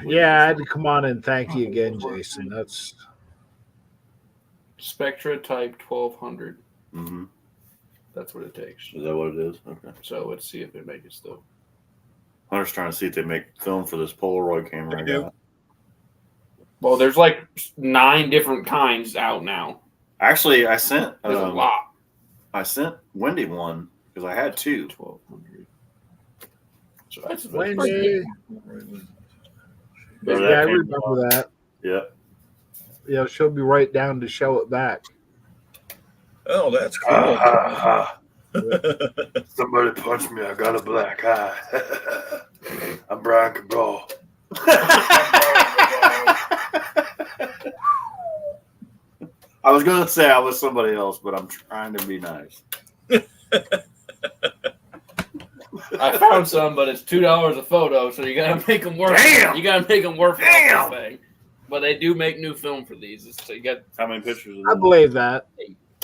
Speaker 3: Yeah, I had to come on and thank you again, Jason. That's
Speaker 6: Spectra Type 1200.
Speaker 2: Mm-hmm.
Speaker 6: That's what it takes.
Speaker 2: Is that what it is? Okay.
Speaker 6: So let's see if they make it still.
Speaker 2: I'm just trying to see if they make film for this Polaroid camera.
Speaker 1: They
Speaker 2: I
Speaker 1: do.
Speaker 2: got.
Speaker 6: Well, there's like 9 different kinds out now.
Speaker 2: Actually, I sent.
Speaker 6: There's a lot.
Speaker 2: I sent Wendy one because I had 2.
Speaker 6: 1200. So that's
Speaker 3: Wendy.
Speaker 2: Remember
Speaker 3: Yeah, I
Speaker 2: that came
Speaker 3: remember that.
Speaker 2: Yeah.
Speaker 3: Yeah, she'll be right down to show it back.
Speaker 1: Oh, that's cool.
Speaker 8: Somebody punched me. I got a black eye. I'm Brian Cabral.
Speaker 2: I was gonna say I was somebody else, but I'm trying to be nice.
Speaker 6: I found some, but it's $2 a photo, so you gotta make them work.
Speaker 2: Damn!
Speaker 6: You gotta make them work for
Speaker 2: Damn!
Speaker 6: this thing. But they do make new film for these. So you got
Speaker 2: How many pictures?
Speaker 3: I believe that.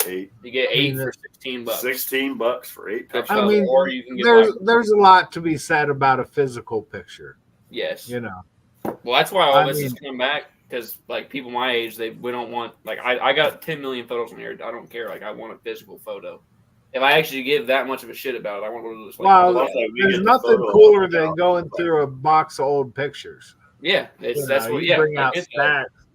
Speaker 2: 8.
Speaker 6: you get
Speaker 3: I
Speaker 6: 8
Speaker 3: mean,
Speaker 6: for $16.
Speaker 2: $16 for 8
Speaker 6: Good
Speaker 2: pictures.
Speaker 3: I
Speaker 6: stuff.
Speaker 3: mean,
Speaker 6: Or you can get
Speaker 3: there's a lot to be said about a physical picture.
Speaker 6: yes.
Speaker 3: You know,
Speaker 6: Well, that's why all
Speaker 3: I
Speaker 6: this
Speaker 3: mean-
Speaker 6: has come back because like people my age, we don't want like I got 10 million photos in here. I don't care. Like I want a physical photo. If I actually give that much of a shit about it, I want to just like
Speaker 3: Well,
Speaker 6: look
Speaker 2: Well,
Speaker 6: at
Speaker 2: like,
Speaker 6: it.
Speaker 2: we
Speaker 3: there's
Speaker 2: get the
Speaker 3: nothing
Speaker 2: photo
Speaker 3: cooler
Speaker 2: of it.
Speaker 3: than going through a box of old pictures.
Speaker 6: Yeah,
Speaker 3: You
Speaker 6: that's
Speaker 3: know,
Speaker 6: what.
Speaker 3: you
Speaker 6: Yeah,
Speaker 3: bring
Speaker 6: I
Speaker 3: out
Speaker 6: get that.
Speaker 3: stacks.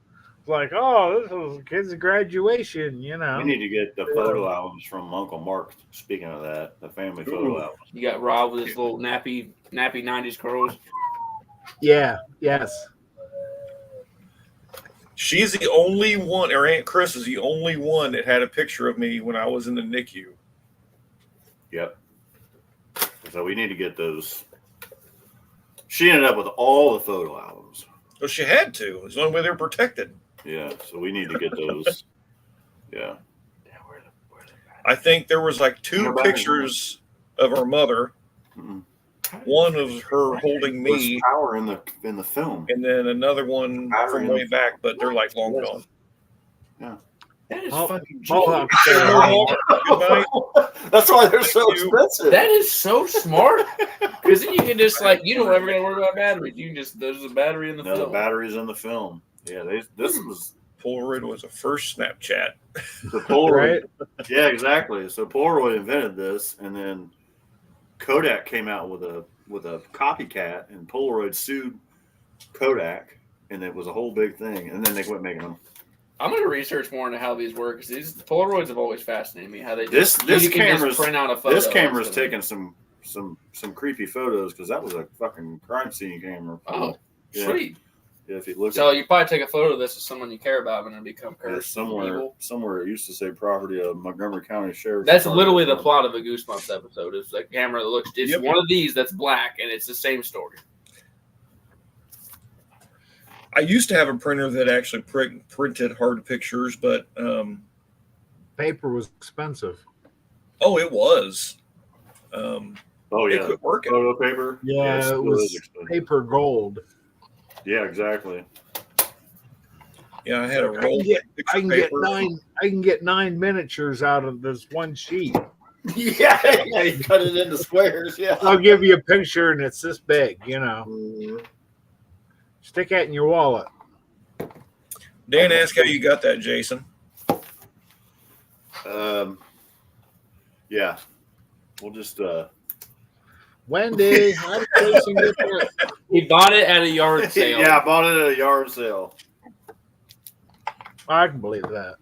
Speaker 3: It's like, oh, this was a kid's graduation. You know,
Speaker 2: We need to get the photo albums from Uncle Mark. Speaking of that, the family photo album.
Speaker 6: You got Rob with his little nappy 90s curls.
Speaker 3: yeah, yes.
Speaker 1: She's the only one, or Aunt Chris is the only one that had a picture of me when I was in the NICU.
Speaker 2: Yep. So we need to get those. She ended up with all the photo albums.
Speaker 1: So she had to. It's the only way they're protected.
Speaker 2: Yeah. So we need to get those. Yeah.
Speaker 1: I think there was like 2
Speaker 2: Nobody-
Speaker 1: pictures of her mother.
Speaker 2: Mhm.
Speaker 1: One of her holding
Speaker 2: There's
Speaker 1: me,
Speaker 2: power in the film.
Speaker 1: and then another one from way back, but they're like long gone.
Speaker 6: That is
Speaker 3: Oh,
Speaker 6: fucking
Speaker 3: Mohawk
Speaker 6: genius.
Speaker 3: said,
Speaker 1: Good night.
Speaker 2: That's why they're so
Speaker 1: Thank you.
Speaker 2: expensive.
Speaker 6: That is so smart. Because then you can just like you don't ever gotta worry about batteries. You can just there's a battery in the
Speaker 2: No, the
Speaker 6: film.
Speaker 2: batteries in the film. Yeah, this was
Speaker 1: Polaroid was the first Snapchat.
Speaker 2: the Polaroid.
Speaker 3: Right?
Speaker 2: Yeah, exactly. So Polaroid invented this, and then Kodak came out with a copycat, and Polaroid sued Kodak, and it was a whole big thing. And then they quit making them.
Speaker 6: I'm gonna research more into how these work. 'Cause these Polaroids have always fascinated me. How they
Speaker 2: This
Speaker 6: you can
Speaker 2: camera's
Speaker 6: just print out a photo.
Speaker 2: this camera's
Speaker 6: instead of-
Speaker 2: taking some creepy photos because that was a fucking crime scene camera.
Speaker 6: Oh,
Speaker 2: Yeah.
Speaker 6: sweet.
Speaker 2: Yeah, if you look
Speaker 6: So
Speaker 2: at
Speaker 6: you probably take a photo of this with someone you care about and it become
Speaker 2: there's
Speaker 6: cursed. and
Speaker 2: somewhere
Speaker 6: evil.
Speaker 2: it used to say property of Montgomery County Sheriff's
Speaker 6: That's
Speaker 2: Department.
Speaker 6: literally the plot of a Goosebumps episode. It's a camera that looks. It's
Speaker 1: Yep.
Speaker 6: one of these that's black, and it's the same story.
Speaker 1: I used to have a printer that actually printed hard pictures, but
Speaker 3: Paper was expensive.
Speaker 1: it was.
Speaker 2: Oh
Speaker 1: It
Speaker 2: yeah,
Speaker 1: quit working.
Speaker 2: photo paper.
Speaker 3: Yeah,
Speaker 2: it
Speaker 3: it
Speaker 2: still
Speaker 3: was
Speaker 2: is expensive.
Speaker 3: paper gold.
Speaker 2: Yeah, exactly.
Speaker 1: Yeah, I had a
Speaker 3: I
Speaker 1: roll
Speaker 3: can get,
Speaker 1: picture
Speaker 3: I can get
Speaker 1: paper.
Speaker 3: 9. I can get 9 miniatures out of this one sheet.
Speaker 2: Yeah, you cut it into squares. Yeah.
Speaker 3: I'll give you a picture, and it's this big. You know, stick that in your wallet.
Speaker 1: Dan asked how you got that, Jason.
Speaker 2: Yeah. We'll just
Speaker 3: Wendy, how did Jason get that?
Speaker 6: He bought it at a yard sale.
Speaker 2: yeah, I bought it at a yard sale.
Speaker 3: I can believe that.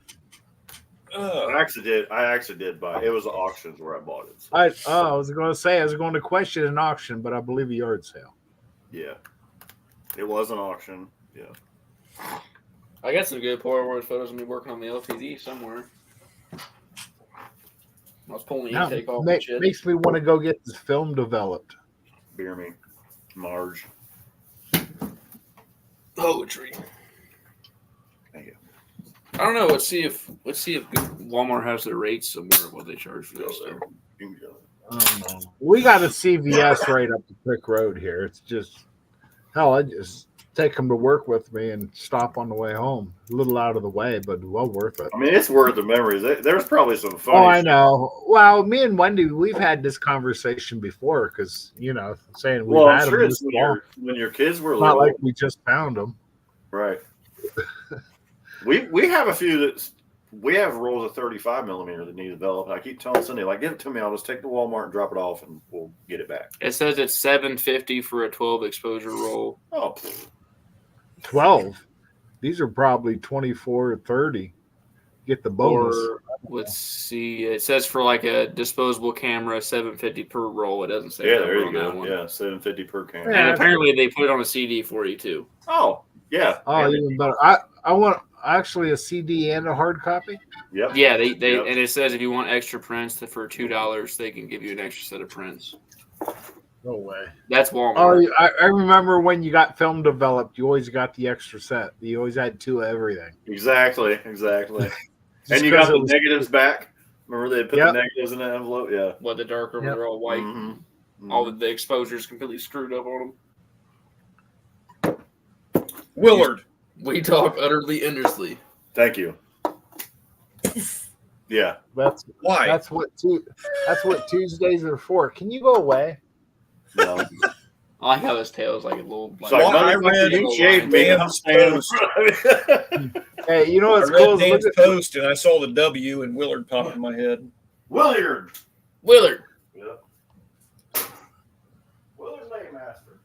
Speaker 2: I actually did buy it. It was auctions where I bought it. So,
Speaker 3: I was going to say I was going to question an auction, but I believe a yard sale.
Speaker 2: yeah. It was an auction. Yeah.
Speaker 6: I got some good Polaroid photos of me working on the LTD somewhere. I was pulling the
Speaker 3: Now,
Speaker 6: intake off and shit.
Speaker 3: makes me want to go get this film developed.
Speaker 2: Beer me. Marge.
Speaker 6: Poetry.
Speaker 2: Thank you.
Speaker 6: I don't know. Let's see if Walmart has their rates somewhere what they charge for this.
Speaker 2: You can go.
Speaker 3: We got a CVS right up the Crick Road here. It's just hell. I just take them to work with me and stop on the way home. A little out of the way, but well worth it.
Speaker 2: I mean, it's worth the memories. There's probably some funny.
Speaker 3: Oh, I know. Well, me and Wendy, we've had this conversation before because saying we've
Speaker 2: Well,
Speaker 3: had
Speaker 2: I'm sure
Speaker 3: them
Speaker 2: it's
Speaker 3: this long.
Speaker 2: when your kids were
Speaker 3: It's not
Speaker 2: little.
Speaker 3: like we just found them.
Speaker 2: Right. we have a few that we have rolls of 35 millimeter that need developed. I keep telling Cindy, like, give it to me. I'll just take it to Walmart and drop it off, and we'll get it back.
Speaker 6: It says it's $750 for a 12 exposure roll.
Speaker 2: Oh,
Speaker 3: 12. These are probably 24 or 30. Get the bonus.
Speaker 6: Or let's see. It says for like a disposable camera, $750 per roll. It doesn't say.
Speaker 2: yeah,
Speaker 6: number
Speaker 2: there you
Speaker 6: on that
Speaker 2: go.
Speaker 6: one.
Speaker 2: Yeah, $750 per camera.
Speaker 3: Yeah.
Speaker 6: And apparently they put it on a CD for you too.
Speaker 2: Oh, yeah.
Speaker 3: Oh,
Speaker 2: And
Speaker 3: even better. I want actually a CD and a hard copy.
Speaker 2: yep.
Speaker 6: Yeah, they
Speaker 2: Yep.
Speaker 6: and it says if you want extra prints for $2, they can give you an extra set of prints.
Speaker 3: No way.
Speaker 6: That's
Speaker 3: Oh,
Speaker 6: Walmart.
Speaker 3: I remember when you got film developed, you always got the extra set. You always had 2 of everything.
Speaker 2: Exactly.
Speaker 3: Just
Speaker 2: And you got
Speaker 3: 'cause
Speaker 2: the
Speaker 3: it was-
Speaker 2: negatives back. Remember they put
Speaker 3: Yep.
Speaker 2: the negatives in the envelope? Yeah.
Speaker 6: What the dark room,
Speaker 3: Yep.
Speaker 6: they're all white.
Speaker 2: Mhm.
Speaker 6: All the exposure is completely screwed up on them.
Speaker 1: Willard.
Speaker 6: We talk utterly endlessly.
Speaker 2: Thank you. Yeah.
Speaker 3: That's
Speaker 1: Why?
Speaker 3: that's what Tuesdays are for. Can you go away?
Speaker 2: No.
Speaker 6: I like how his tail is like a little.
Speaker 2: It's like,
Speaker 1: Well, I
Speaker 2: motherfucker,
Speaker 1: read
Speaker 2: you shaved me.
Speaker 1: Dan's
Speaker 2: I'm staying in front.
Speaker 3: Hey, you know
Speaker 1: I
Speaker 3: what's
Speaker 1: read
Speaker 3: cool? Is
Speaker 1: Dan's
Speaker 3: look at,
Speaker 1: post and I saw the W and Willard pop in my head.
Speaker 2: Willard.
Speaker 6: Willard.
Speaker 2: Yeah. Willard Laymaster.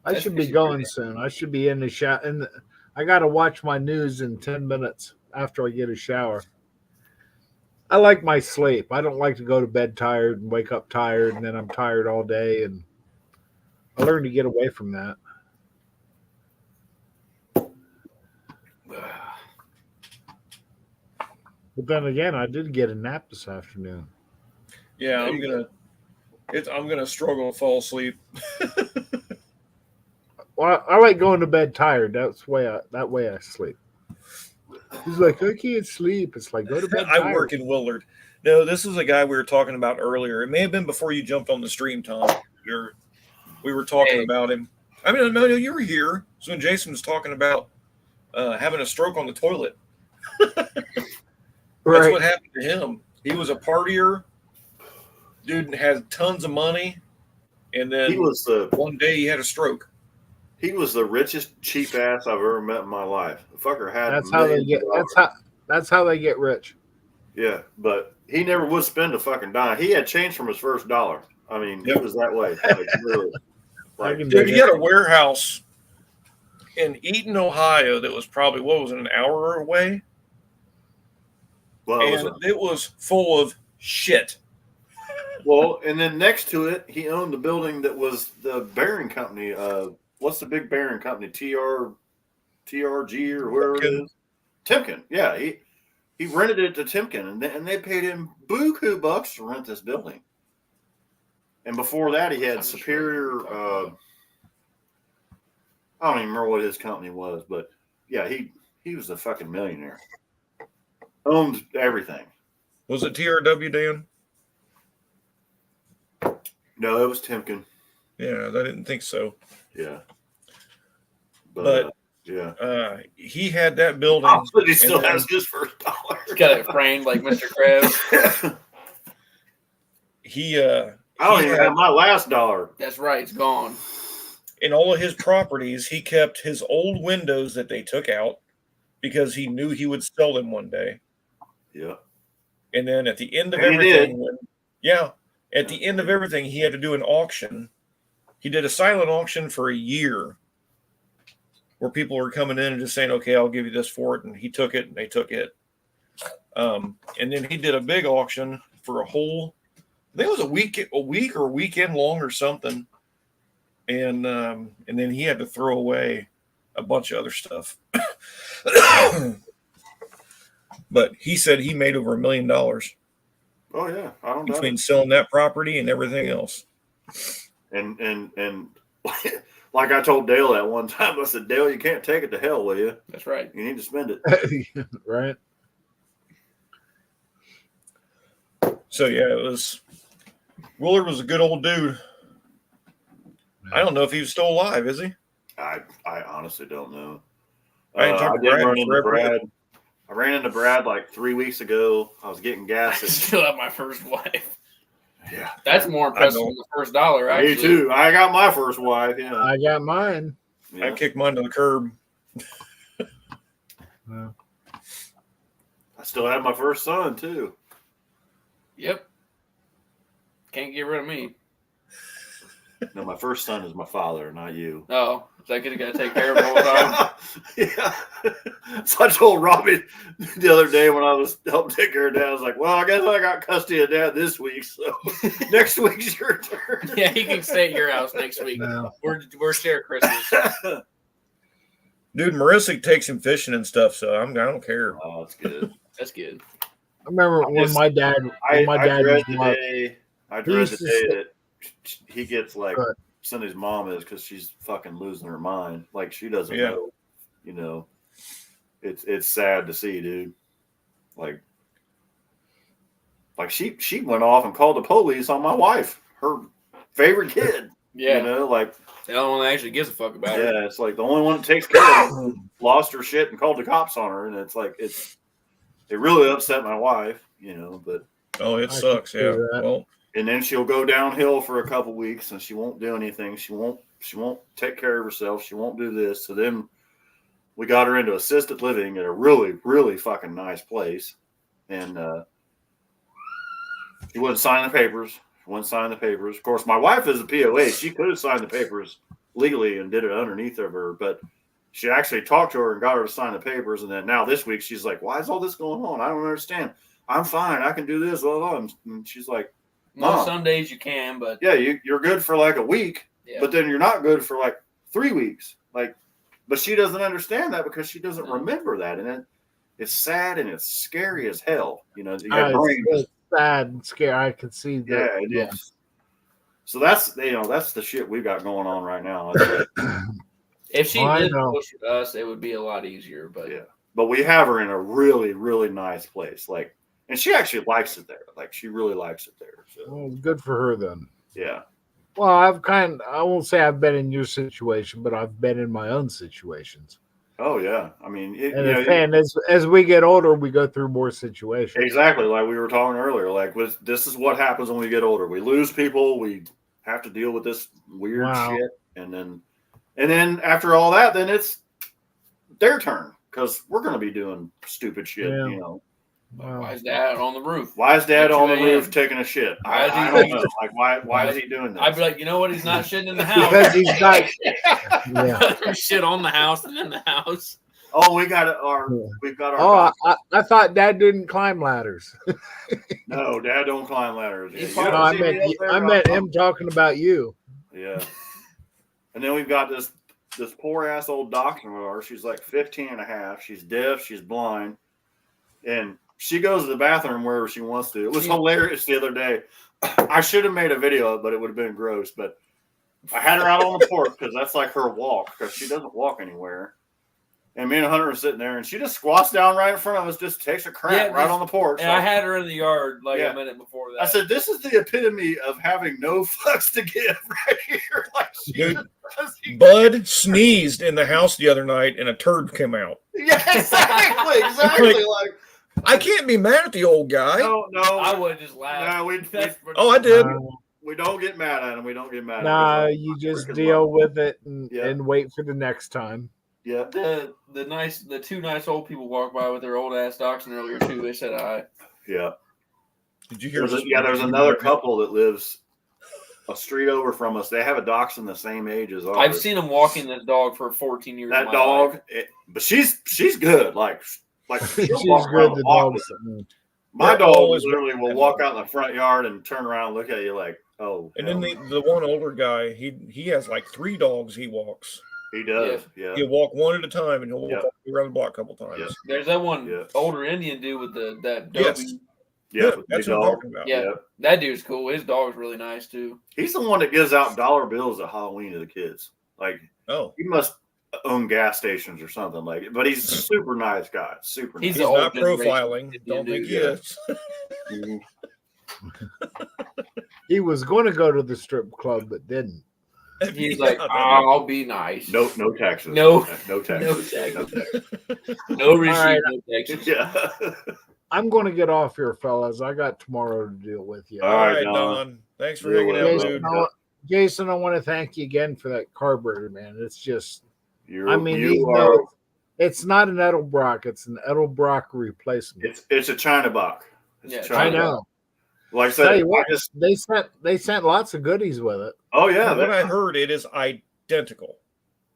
Speaker 3: I should be going soon. I should be in the shower. And I got to watch my news in 10 minutes after I get a shower. I like my sleep. I don't like to go to bed tired and wake up tired, and then I'm tired all day. And I learned to get away from that. But then again, I did get a nap this afternoon.
Speaker 1: Yeah, I'm gonna struggle to fall asleep.
Speaker 3: Well, I like going to bed tired. That way I sleep. He's like, I can't sleep. It's like, go to bed
Speaker 1: I
Speaker 3: tired.
Speaker 1: work in Willard. No, this is a guy we were talking about earlier. It may have been before you jumped on the stream, Tom. We were talking
Speaker 6: Hey.
Speaker 1: about him. I mean, no, you were here. So when Jason was talking about having a stroke on the toilet, that's
Speaker 3: Right.
Speaker 1: what happened to him. He was a partier. Dude had tons of money, and then
Speaker 2: He was the
Speaker 1: one day he had a stroke.
Speaker 2: richest cheap ass I've ever met in my life. The fucker had
Speaker 3: That's how they
Speaker 2: millions
Speaker 3: get.
Speaker 2: of dollars.
Speaker 3: That's how they get rich.
Speaker 2: Yeah, but he never would spend a fucking dime. He had change from his first dollar. I mean,
Speaker 1: Yep.
Speaker 2: he was that way. Like, really.
Speaker 3: I can
Speaker 1: Dude,
Speaker 3: dig
Speaker 1: he
Speaker 3: it.
Speaker 1: had a warehouse in Eaton, Ohio that was probably, what was it, an hour away?
Speaker 2: Well,
Speaker 1: And it was full of shit.
Speaker 2: and then next to it, he owned the building that was the bearing company. What's the big bearing company? TRG or wherever it is. Timken. Yeah, he rented it to Timken, and they paid him buku bucks to rent this building. And before that, he had Superior. I don't even remember what his company was, but yeah, he was a fucking millionaire. Owned everything.
Speaker 1: Was it TRW, Dan?
Speaker 2: No, it was Timken.
Speaker 1: Yeah, I didn't think so.
Speaker 2: Yeah,
Speaker 1: But-
Speaker 2: yeah.
Speaker 1: He had that building.
Speaker 2: Oh, but he still
Speaker 1: and then-
Speaker 2: has his first dollar.
Speaker 6: He's got it framed like Mr. Krabs.
Speaker 1: He
Speaker 2: I don't
Speaker 1: he
Speaker 2: even
Speaker 1: had-
Speaker 2: have my last dollar.
Speaker 6: That's right. It's gone.
Speaker 1: in all of his properties, he kept his old windows that they took out because he knew he would sell them one day.
Speaker 2: Yeah.
Speaker 1: And then at the end of
Speaker 2: And he
Speaker 1: everything, at the end of everything, he had to do an auction. He did a silent auction for a year where people were coming in and just saying, okay, I'll give you this for it. And he took it and they took it. And then he did a big auction for a whole, I think it was a week or a weekend long or something. And then he had to throw away a bunch of other stuff. But he said he made over $1 million
Speaker 2: Oh yeah, I don't know.
Speaker 1: between selling that property and everything else.
Speaker 2: And like I told Dale that one time, I said, Dale, you can't take it to hell, will you?
Speaker 6: That's right.
Speaker 2: You need to spend it.
Speaker 3: Right.
Speaker 1: So yeah, Willard was a good old dude. I don't know if he was still alive, is he?
Speaker 2: I honestly don't know.
Speaker 1: I ain't talked to
Speaker 2: did
Speaker 1: Brad
Speaker 2: run into
Speaker 1: forever.
Speaker 2: Brad. I ran into Brad like 3 weeks ago. I was getting
Speaker 6: I
Speaker 2: gas.
Speaker 6: still have my first wife.
Speaker 2: Yeah,
Speaker 6: That's more impressive
Speaker 1: know.
Speaker 6: than the first dollar, actually.
Speaker 2: me too. I got my first wife. Yeah,
Speaker 3: I got mine.
Speaker 1: I
Speaker 2: yeah.
Speaker 1: kicked mine to the curb.
Speaker 3: Well,
Speaker 2: I still have my first son too.
Speaker 6: Yep. Can't get rid of me.
Speaker 2: No, my first son is my father, not you.
Speaker 6: Oh, is that kid got to take care of him all the time?
Speaker 2: Yeah. So I told Robbie the other day when I was helping take care of Dad, I was like, "Well, I guess I got custody of Dad this week, so next week's your turn."
Speaker 6: Yeah, he can stay at your house next week.
Speaker 3: No.
Speaker 6: We're share Christmas.
Speaker 1: Dude, Marissa takes him fishing and stuff, so I don't care.
Speaker 2: Oh, that's good.
Speaker 6: That's good.
Speaker 3: I remember when
Speaker 2: Just-
Speaker 3: my dad,
Speaker 2: I
Speaker 3: was
Speaker 2: dread the
Speaker 3: alive,
Speaker 2: day. I
Speaker 3: He
Speaker 2: dread
Speaker 3: used
Speaker 2: the
Speaker 3: to
Speaker 2: day
Speaker 3: say-
Speaker 2: that he gets like
Speaker 3: Good.
Speaker 2: Cindy's mom is because she's fucking losing her mind. Like she doesn't
Speaker 1: Yeah.
Speaker 2: know. You know, it's sad to see, dude. Like she went off and called the police on my wife, her favorite kid.
Speaker 6: Yeah,
Speaker 2: You know, like
Speaker 6: the only one that actually gives a fuck about it.
Speaker 2: yeah, it's like the only one that takes care of her lost her shit and called the cops on her, and it's like it really upset my wife. You know, but.
Speaker 1: Oh, it
Speaker 3: I
Speaker 1: sucks.
Speaker 3: can see
Speaker 1: Yeah.
Speaker 3: that.
Speaker 1: Well,
Speaker 2: And then she'll go downhill for a couple weeks and she won't do anything. She won't take care of herself. She won't do this. So then we got her into assisted living at a really, really fucking nice place. And she wouldn't sign the papers. She wouldn't sign the papers. Of course, my wife is a POA. She could have signed the papers legally and did it underneath of her, but she actually talked to her and got her to sign the papers. And then now this week she's like, "Why is all this going on? I don't understand. I'm fine. I can do this." Blah, blah, blah. And she's like,
Speaker 6: Well,
Speaker 2: Mom.
Speaker 6: some days you can, but
Speaker 2: "Yeah, you're good for like a week,
Speaker 6: yeah.
Speaker 2: but then you're not good for like 3 weeks." Like, but she doesn't understand that because she doesn't remember that, and it's sad and it's scary as hell. You know, you got brain.
Speaker 3: It's sad and scary. I can see that.
Speaker 2: Yeah, it is. So that's that's the shit we got going on right now. It's like,
Speaker 6: if she
Speaker 3: I
Speaker 6: lived
Speaker 3: know.
Speaker 6: closer to us, it would be a lot easier. But
Speaker 2: Yeah. but we have her in a really, really nice place. Like, and she actually likes it there. Like, she really likes it there. So
Speaker 3: Well, good for her then.
Speaker 2: yeah,
Speaker 3: Well, I won't say I've been in your situation, but I've been in my own situations.
Speaker 2: oh yeah. I mean,
Speaker 3: And as we get older, we go through more situations.
Speaker 2: exactly like we were talking earlier. Like, this is what happens when we get older. We lose people. We have to deal with this weird
Speaker 3: Wow.
Speaker 2: shit, and then after all that, then it's their turn because we're going to be doing stupid shit.
Speaker 3: Yeah.
Speaker 2: You know,
Speaker 3: Wow.
Speaker 6: why is Dad on the roof?
Speaker 2: why is Dad
Speaker 6: At
Speaker 2: on the
Speaker 6: 2 a.m.?
Speaker 2: roof taking a shit?
Speaker 6: Why is he
Speaker 2: I don't
Speaker 6: doing
Speaker 2: know. Like, why is he doing this?
Speaker 6: I'd be like, you know what? He's not shitting in the house.
Speaker 3: Because he's got yeah.
Speaker 6: Shit on the house and in the house.
Speaker 2: Oh, we've got our.
Speaker 3: Oh, I thought Dad didn't climb ladders.
Speaker 2: No, Dad don't climb ladders.
Speaker 6: He's
Speaker 2: You
Speaker 6: fine.
Speaker 2: don't
Speaker 3: No, I
Speaker 2: see me
Speaker 3: meant
Speaker 2: up there,
Speaker 3: I
Speaker 2: Rob?
Speaker 3: meant him talking about you.
Speaker 2: Yeah. And then we've got this poor ass old doctor of ours. She's like 15 and a half. She's deaf. She's blind. And she goes to the bathroom wherever she wants to. It was hilarious the other day. I should have made a video of it, but it would have been gross. But I had her out on the porch because that's like her walk because she doesn't walk anywhere. And me and Hunter are sitting there, and she just squats down right in front of us, just takes a crap
Speaker 6: Yeah,
Speaker 2: right on the porch.
Speaker 6: And I had her in the yard like
Speaker 2: Yeah.
Speaker 6: a minute before that.
Speaker 2: I said, "This is the epitome of having no fucks to give right here." Like,
Speaker 1: Dude, Bud sneezed in the house the other night and a turd came out.
Speaker 2: yeah, exactly. Like,
Speaker 1: I can't be mad at the old guy.
Speaker 2: no,
Speaker 6: I would have just laughed.
Speaker 2: no, we
Speaker 1: Oh, I did.
Speaker 2: we don't get mad at him. We don't get mad at him.
Speaker 3: Nah,
Speaker 2: It's like,
Speaker 3: you just
Speaker 2: freaking
Speaker 3: deal
Speaker 2: love
Speaker 3: with it and,
Speaker 2: Yeah.
Speaker 3: and wait for the next time.
Speaker 2: Yeah,
Speaker 6: the two nice old people walked by with their old ass dachshund earlier too. They said hi.
Speaker 2: yeah.
Speaker 1: Did you hear?
Speaker 2: There's another couple that lives a street over from us. They have a dachshund the same age as ours.
Speaker 6: I've seen him walking this dog for 14 years. of
Speaker 2: that
Speaker 6: my
Speaker 2: dog,
Speaker 6: life.
Speaker 2: but she's good. Like she'll
Speaker 3: She's
Speaker 2: walk
Speaker 3: good.
Speaker 2: around
Speaker 3: The
Speaker 2: walk
Speaker 3: dog's
Speaker 2: with My
Speaker 1: They're
Speaker 2: dog
Speaker 1: always
Speaker 2: literally will walk out in the front yard and turn around and look at you like, oh.
Speaker 1: And
Speaker 2: hell
Speaker 1: then
Speaker 2: no.
Speaker 1: the one older guy, he has like 3 dogs he walks.
Speaker 2: He does, yeah.
Speaker 1: He'll walk one at a time and he'll walk
Speaker 2: Yeah.
Speaker 1: all the way around the block a couple times.
Speaker 2: Yeah.
Speaker 6: There's that one
Speaker 2: Yeah.
Speaker 6: older Indian dude with that
Speaker 1: Yes.
Speaker 6: Dobie.
Speaker 2: Yeah, with the
Speaker 1: That's
Speaker 2: big
Speaker 1: what I'm
Speaker 2: dog.
Speaker 1: talking about.
Speaker 6: Yeah. That dude's cool. His dog's really nice too.
Speaker 2: He's the one that gives out dollar bills at Halloween to the kids. Like,
Speaker 1: Oh,
Speaker 2: he must own gas stations or something. Like, but he's a super nice guy. Super nice.
Speaker 6: He's
Speaker 1: he's
Speaker 6: the old
Speaker 1: not
Speaker 6: generation
Speaker 1: profiling.
Speaker 6: Indian
Speaker 1: Don't think
Speaker 6: dude,
Speaker 1: he
Speaker 6: yeah.
Speaker 1: is.
Speaker 2: Mhm.
Speaker 3: He was going to go to the strip club, but didn't.
Speaker 6: He's
Speaker 1: Yeah,
Speaker 6: like,
Speaker 1: that-
Speaker 6: I'll be nice.
Speaker 2: No taxes.
Speaker 6: No.
Speaker 2: No taxes.
Speaker 6: No taxes.
Speaker 2: taxes.
Speaker 6: No receipt,
Speaker 3: right.
Speaker 6: no taxes.
Speaker 2: Yeah.
Speaker 3: I'm going to get off here, fellas. I got tomorrow to deal with you.
Speaker 2: All
Speaker 1: All
Speaker 2: right,
Speaker 1: right,
Speaker 2: Don.
Speaker 1: Don. Thanks for
Speaker 2: Yeah,
Speaker 1: hanging out,
Speaker 2: well,
Speaker 3: Jason,
Speaker 1: dude.
Speaker 3: Jason, I want to thank you again for that carburetor, man. It's just,
Speaker 2: You're,
Speaker 3: I mean,
Speaker 2: you
Speaker 3: even
Speaker 2: are.
Speaker 3: though it's not an Edelbrock, it's an Edelbrock replacement.
Speaker 2: It's a China box. It's
Speaker 6: Yeah,
Speaker 2: a China
Speaker 3: I
Speaker 2: box.
Speaker 3: know.
Speaker 2: Like I
Speaker 3: Tell
Speaker 2: said,
Speaker 3: you what,
Speaker 2: I just
Speaker 3: they sent lots of goodies with it.
Speaker 2: oh yeah,
Speaker 1: From what I heard, it is identical.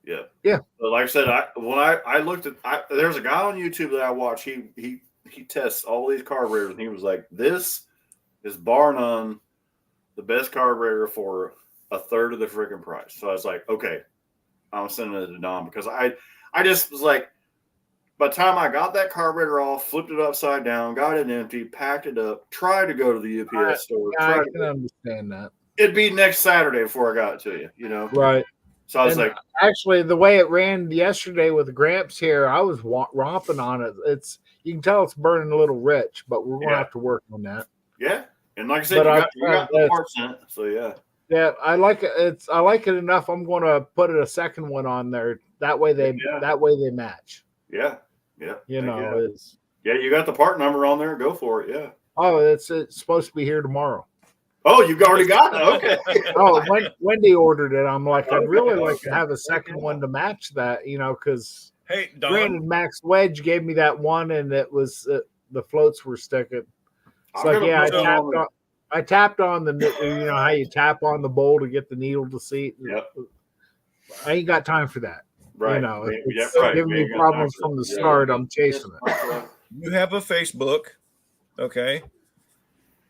Speaker 2: yeah,
Speaker 3: Yeah.
Speaker 2: But like I said, when I looked at, there's a guy on YouTube that I watch. He tests all these carburetors, and he was like, "This is bar none the best carburetor for a third of the freaking price." So I was like, "Okay, I'm sending it to Don," because I just was like, by the time I got that carburetor off, flipped it upside down, got it empty, packed it up, tried to go to the UPS store.
Speaker 3: I can understand that.
Speaker 2: It'd be next Saturday before I got it to you, you know?
Speaker 3: Right.
Speaker 2: So I was
Speaker 3: And
Speaker 2: like,
Speaker 3: actually, the way it ran yesterday with Gramps here, I was romping on it. You can tell it's burning a little rich, but we're going to
Speaker 2: Yeah.
Speaker 3: have to work on that.
Speaker 2: yeah. And like I said,
Speaker 3: But
Speaker 2: you got the parts in it. So yeah.
Speaker 3: Yeah, I like it. I like it enough. I'm going to put a second one on there. That way they match.
Speaker 2: Yeah. Yeah.
Speaker 3: You know,
Speaker 2: yeah.
Speaker 3: it's
Speaker 2: You got the part number on there. Go for it. Yeah.
Speaker 3: oh, it's supposed to be here tomorrow.
Speaker 2: Oh, you already got it. Okay.
Speaker 3: Oh, Wendy ordered it. I'm like, I'd really like to have a second one to match that, you know, because
Speaker 1: Hey, Don.
Speaker 3: granted, Max Wedge gave me that one, and it was the floats were sticking. It's
Speaker 2: I'm
Speaker 3: like,
Speaker 2: gonna
Speaker 3: yeah,
Speaker 2: put
Speaker 3: I tapped on the, you know how you tap on the bowl to get the needle to seat.
Speaker 2: Yep.
Speaker 3: I ain't got time for that.
Speaker 2: Right.
Speaker 3: You know,
Speaker 2: Yeah,
Speaker 3: it's
Speaker 2: right.
Speaker 3: giving
Speaker 2: We
Speaker 3: me
Speaker 2: ain't got
Speaker 3: problems
Speaker 2: time for
Speaker 3: from the
Speaker 2: it. Yeah.
Speaker 3: start. I'm chasing it.
Speaker 1: You have a Facebook, okay?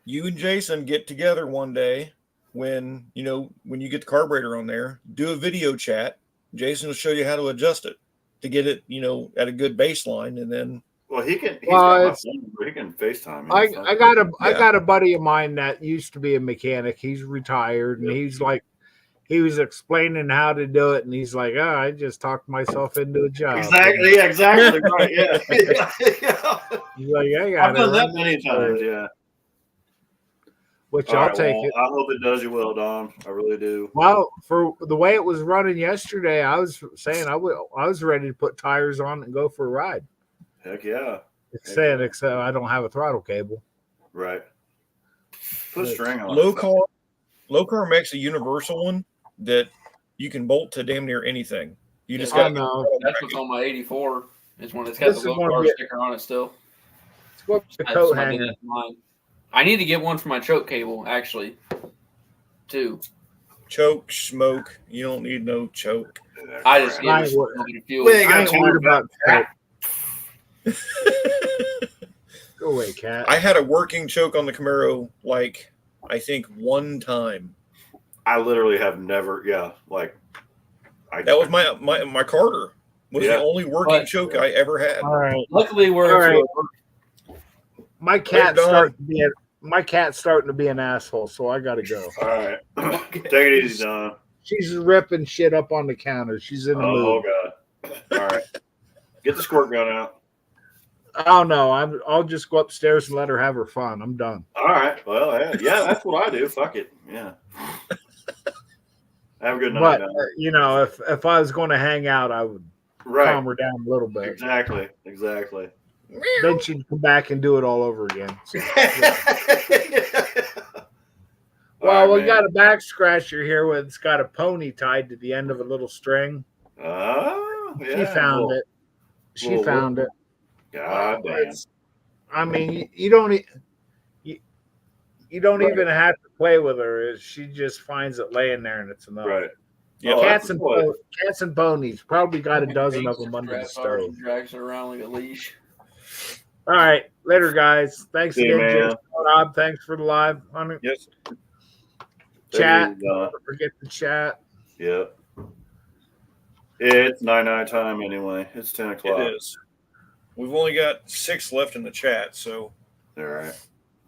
Speaker 1: You and Jason get together one day when you get the carburetor on there, do a video chat. Jason will show you how to adjust it to get it, at a good baseline, and then
Speaker 2: Well, he can. He can FaceTime me.
Speaker 3: I got a buddy of mine that used to be a mechanic. He's retired, and he's like, he was explaining how to do it, and he's like, "Oh, I just talked myself into a job."
Speaker 2: Exactly. Yeah, exactly. Right. Yeah.
Speaker 3: He's like, "I got
Speaker 2: I've done
Speaker 3: it."
Speaker 2: that many times. Yeah.
Speaker 3: Which
Speaker 2: All
Speaker 3: I'll
Speaker 2: right,
Speaker 3: take
Speaker 2: well,
Speaker 3: it.
Speaker 2: I hope it does you well, Don. I really do.
Speaker 3: Well, for the way it was running yesterday, I was saying I was ready to put tires on and go for a ride.
Speaker 2: Heck yeah.
Speaker 3: Except I don't have a throttle cable.
Speaker 2: Right. Put a string on
Speaker 1: low
Speaker 2: it.
Speaker 1: car makes a universal one that you can bolt to damn near anything. You just
Speaker 3: I
Speaker 1: got
Speaker 3: know.
Speaker 6: That's what's on my 84. It's when it's got
Speaker 3: This
Speaker 6: the
Speaker 3: is
Speaker 6: low
Speaker 3: one
Speaker 6: car
Speaker 3: bit-
Speaker 6: sticker on it still.
Speaker 3: Let's go up to the
Speaker 6: That's
Speaker 3: coat
Speaker 6: what I did
Speaker 3: hanger.
Speaker 6: at mine. I need to get one for my choke cable, actually, too.
Speaker 1: choke, smoke. You don't need no choke.
Speaker 6: I just
Speaker 3: I
Speaker 6: get
Speaker 3: ain't wor-
Speaker 6: it fuel.
Speaker 2: We ain't
Speaker 3: I
Speaker 2: got
Speaker 3: ain't
Speaker 2: two
Speaker 3: worried
Speaker 2: about
Speaker 3: about coat. Go away, cat.
Speaker 1: I had a working choke on the Camaro, like, I think one time.
Speaker 2: I literally have never. Yeah. Like.
Speaker 1: That was my Carter. Was
Speaker 2: Yeah.
Speaker 1: the only working
Speaker 6: But-
Speaker 1: choke I ever had.
Speaker 3: All right.
Speaker 6: Luckily, we're
Speaker 3: All right. My cat's
Speaker 1: Don.
Speaker 3: starting to be an asshole, so I gotta go.
Speaker 2: All right. Take it easy, Don.
Speaker 3: She's ripping shit up on the counter. She's in the
Speaker 2: Oh
Speaker 3: mood.
Speaker 2: God. All right. Get the squirt gun out.
Speaker 3: Oh no, I'll just go upstairs and let her have her fun. I'm done.
Speaker 2: All right. Well, yeah, that's what I do. Fuck it. Yeah. Have a good night.
Speaker 3: But
Speaker 2: Don.
Speaker 3: if I was going to hang out, I would calm
Speaker 2: Right.
Speaker 3: her down a little bit.
Speaker 2: Exactly.
Speaker 3: Then she'd come back and do it all over again. So. Well, we got a back scratcher here with it's got a pony tied to the end of a little string.
Speaker 2: Oh, yeah.
Speaker 3: She found it. She
Speaker 2: little-
Speaker 3: found it.
Speaker 2: God damn.
Speaker 3: It's- I mean, you don't even have to play with her. She just finds it laying there, and it's enough.
Speaker 2: Right.
Speaker 1: Yeah,
Speaker 2: Oh,
Speaker 3: Cats
Speaker 2: that's
Speaker 3: and
Speaker 2: what-
Speaker 3: cats and ponies. Probably got a dozen of them under the stove.
Speaker 6: Drags her around like a leash.
Speaker 3: All right, later, guys. Thanks
Speaker 2: See you,
Speaker 3: again,
Speaker 2: man.
Speaker 3: Jason. Rob. Thanks for the live on
Speaker 1: Yes.
Speaker 3: chat.
Speaker 2: Take it easy, Don.
Speaker 3: Don't forget the chat.
Speaker 2: Yep. It's 9 time anyway. It's 10 o'clock.
Speaker 1: It is. We've only got 6 left in the chat, so
Speaker 2: All right.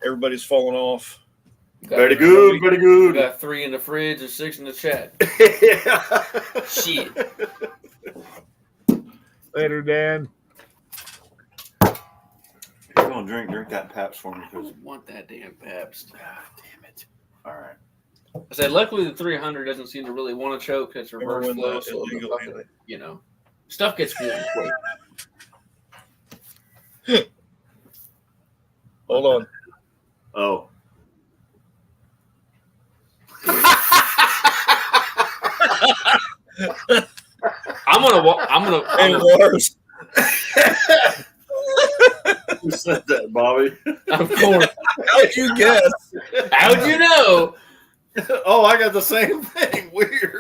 Speaker 1: everybody's falling off.
Speaker 2: Very good. Very
Speaker 6: We
Speaker 2: good.
Speaker 6: got 3 in the fridge and 6 in the chat.
Speaker 2: Yeah.
Speaker 6: Shit.
Speaker 3: Later, Dan.
Speaker 2: If you're gonna drink that Pabst for me,
Speaker 6: I
Speaker 2: because
Speaker 6: don't want that damn Pabst.
Speaker 2: damn it. All right.
Speaker 6: I said, luckily the 300 doesn't seem to really want to choke. It's reverse
Speaker 1: Remember when
Speaker 6: flow,
Speaker 1: the
Speaker 6: so the
Speaker 1: illegal
Speaker 6: fucking, stuff gets fueled quick.
Speaker 1: Hold on.
Speaker 2: Oh.
Speaker 6: I'm gonna.
Speaker 1: Hey, Lars.
Speaker 2: Who said that, Bobby?
Speaker 6: Of course.
Speaker 1: How'd you guess?
Speaker 6: How'd you know?
Speaker 2: Oh, I got the same thing. Weird.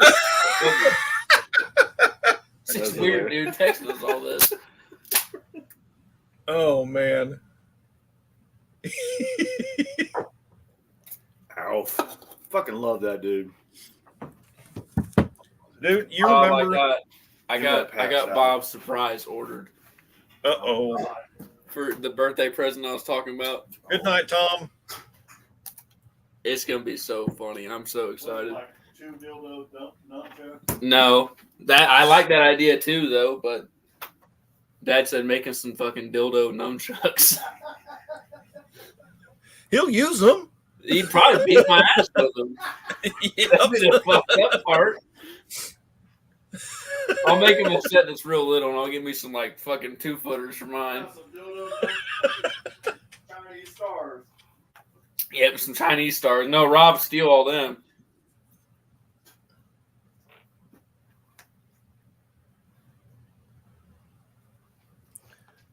Speaker 6: It's just weird, dude. Texting us all this.
Speaker 1: Oh man.
Speaker 2: Alf. Fucking love that dude.
Speaker 1: Dude, you
Speaker 6: Oh,
Speaker 1: remember?
Speaker 6: I got Bob's surprise ordered
Speaker 1: Uh-oh.
Speaker 6: for the birthday present I was talking about.
Speaker 1: Good night, Tom.
Speaker 6: It's gonna be so funny. I'm so excited. No, that I like that idea too, though. But Dad said making some fucking dildo nunchucks.
Speaker 1: He'll use them.
Speaker 6: He'd probably beat my ass with them. That'd be the fucked up part. I'll make him a set that's real little, and I'll give me some like fucking 2-footers for mine.
Speaker 2: Chinese stars.
Speaker 6: Yep, some Chinese stars. No, Rob steal all them.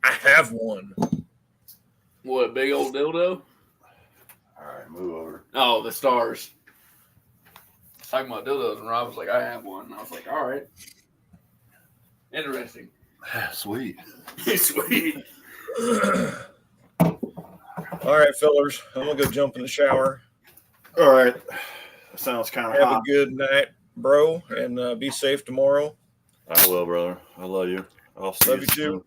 Speaker 1: I have one.
Speaker 6: What, a big old dildo?
Speaker 2: All right, move over.
Speaker 6: Oh, the stars. Talking about dildos, and Rob was like, I have one. And I was like, all right. Interesting.
Speaker 2: Sweet.
Speaker 6: Sweet.
Speaker 1: All right, fellers. I'm gonna go jump in the shower.
Speaker 2: All right. That sounds kind of
Speaker 1: Have
Speaker 2: hot.
Speaker 1: a good night, bro, and be safe tomorrow.
Speaker 2: I will, brother. I love you. I'll see
Speaker 1: Love you too.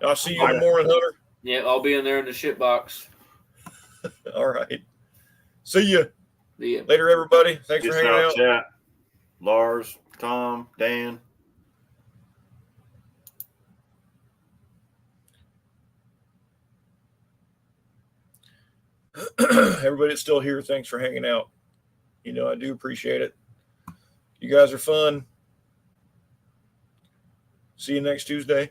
Speaker 1: I'll see you in the morning, Hunter.
Speaker 6: Yeah, I'll be in there in the shit box.
Speaker 1: All right. See you
Speaker 6: Yeah.
Speaker 1: later, everybody. Thanks
Speaker 2: Peace
Speaker 1: for hanging out.
Speaker 2: chat. Lars, Tom, Dan.
Speaker 1: Everybody that's still here, thanks for hanging out. You know, I do appreciate it. You guys are fun. See you next Tuesday.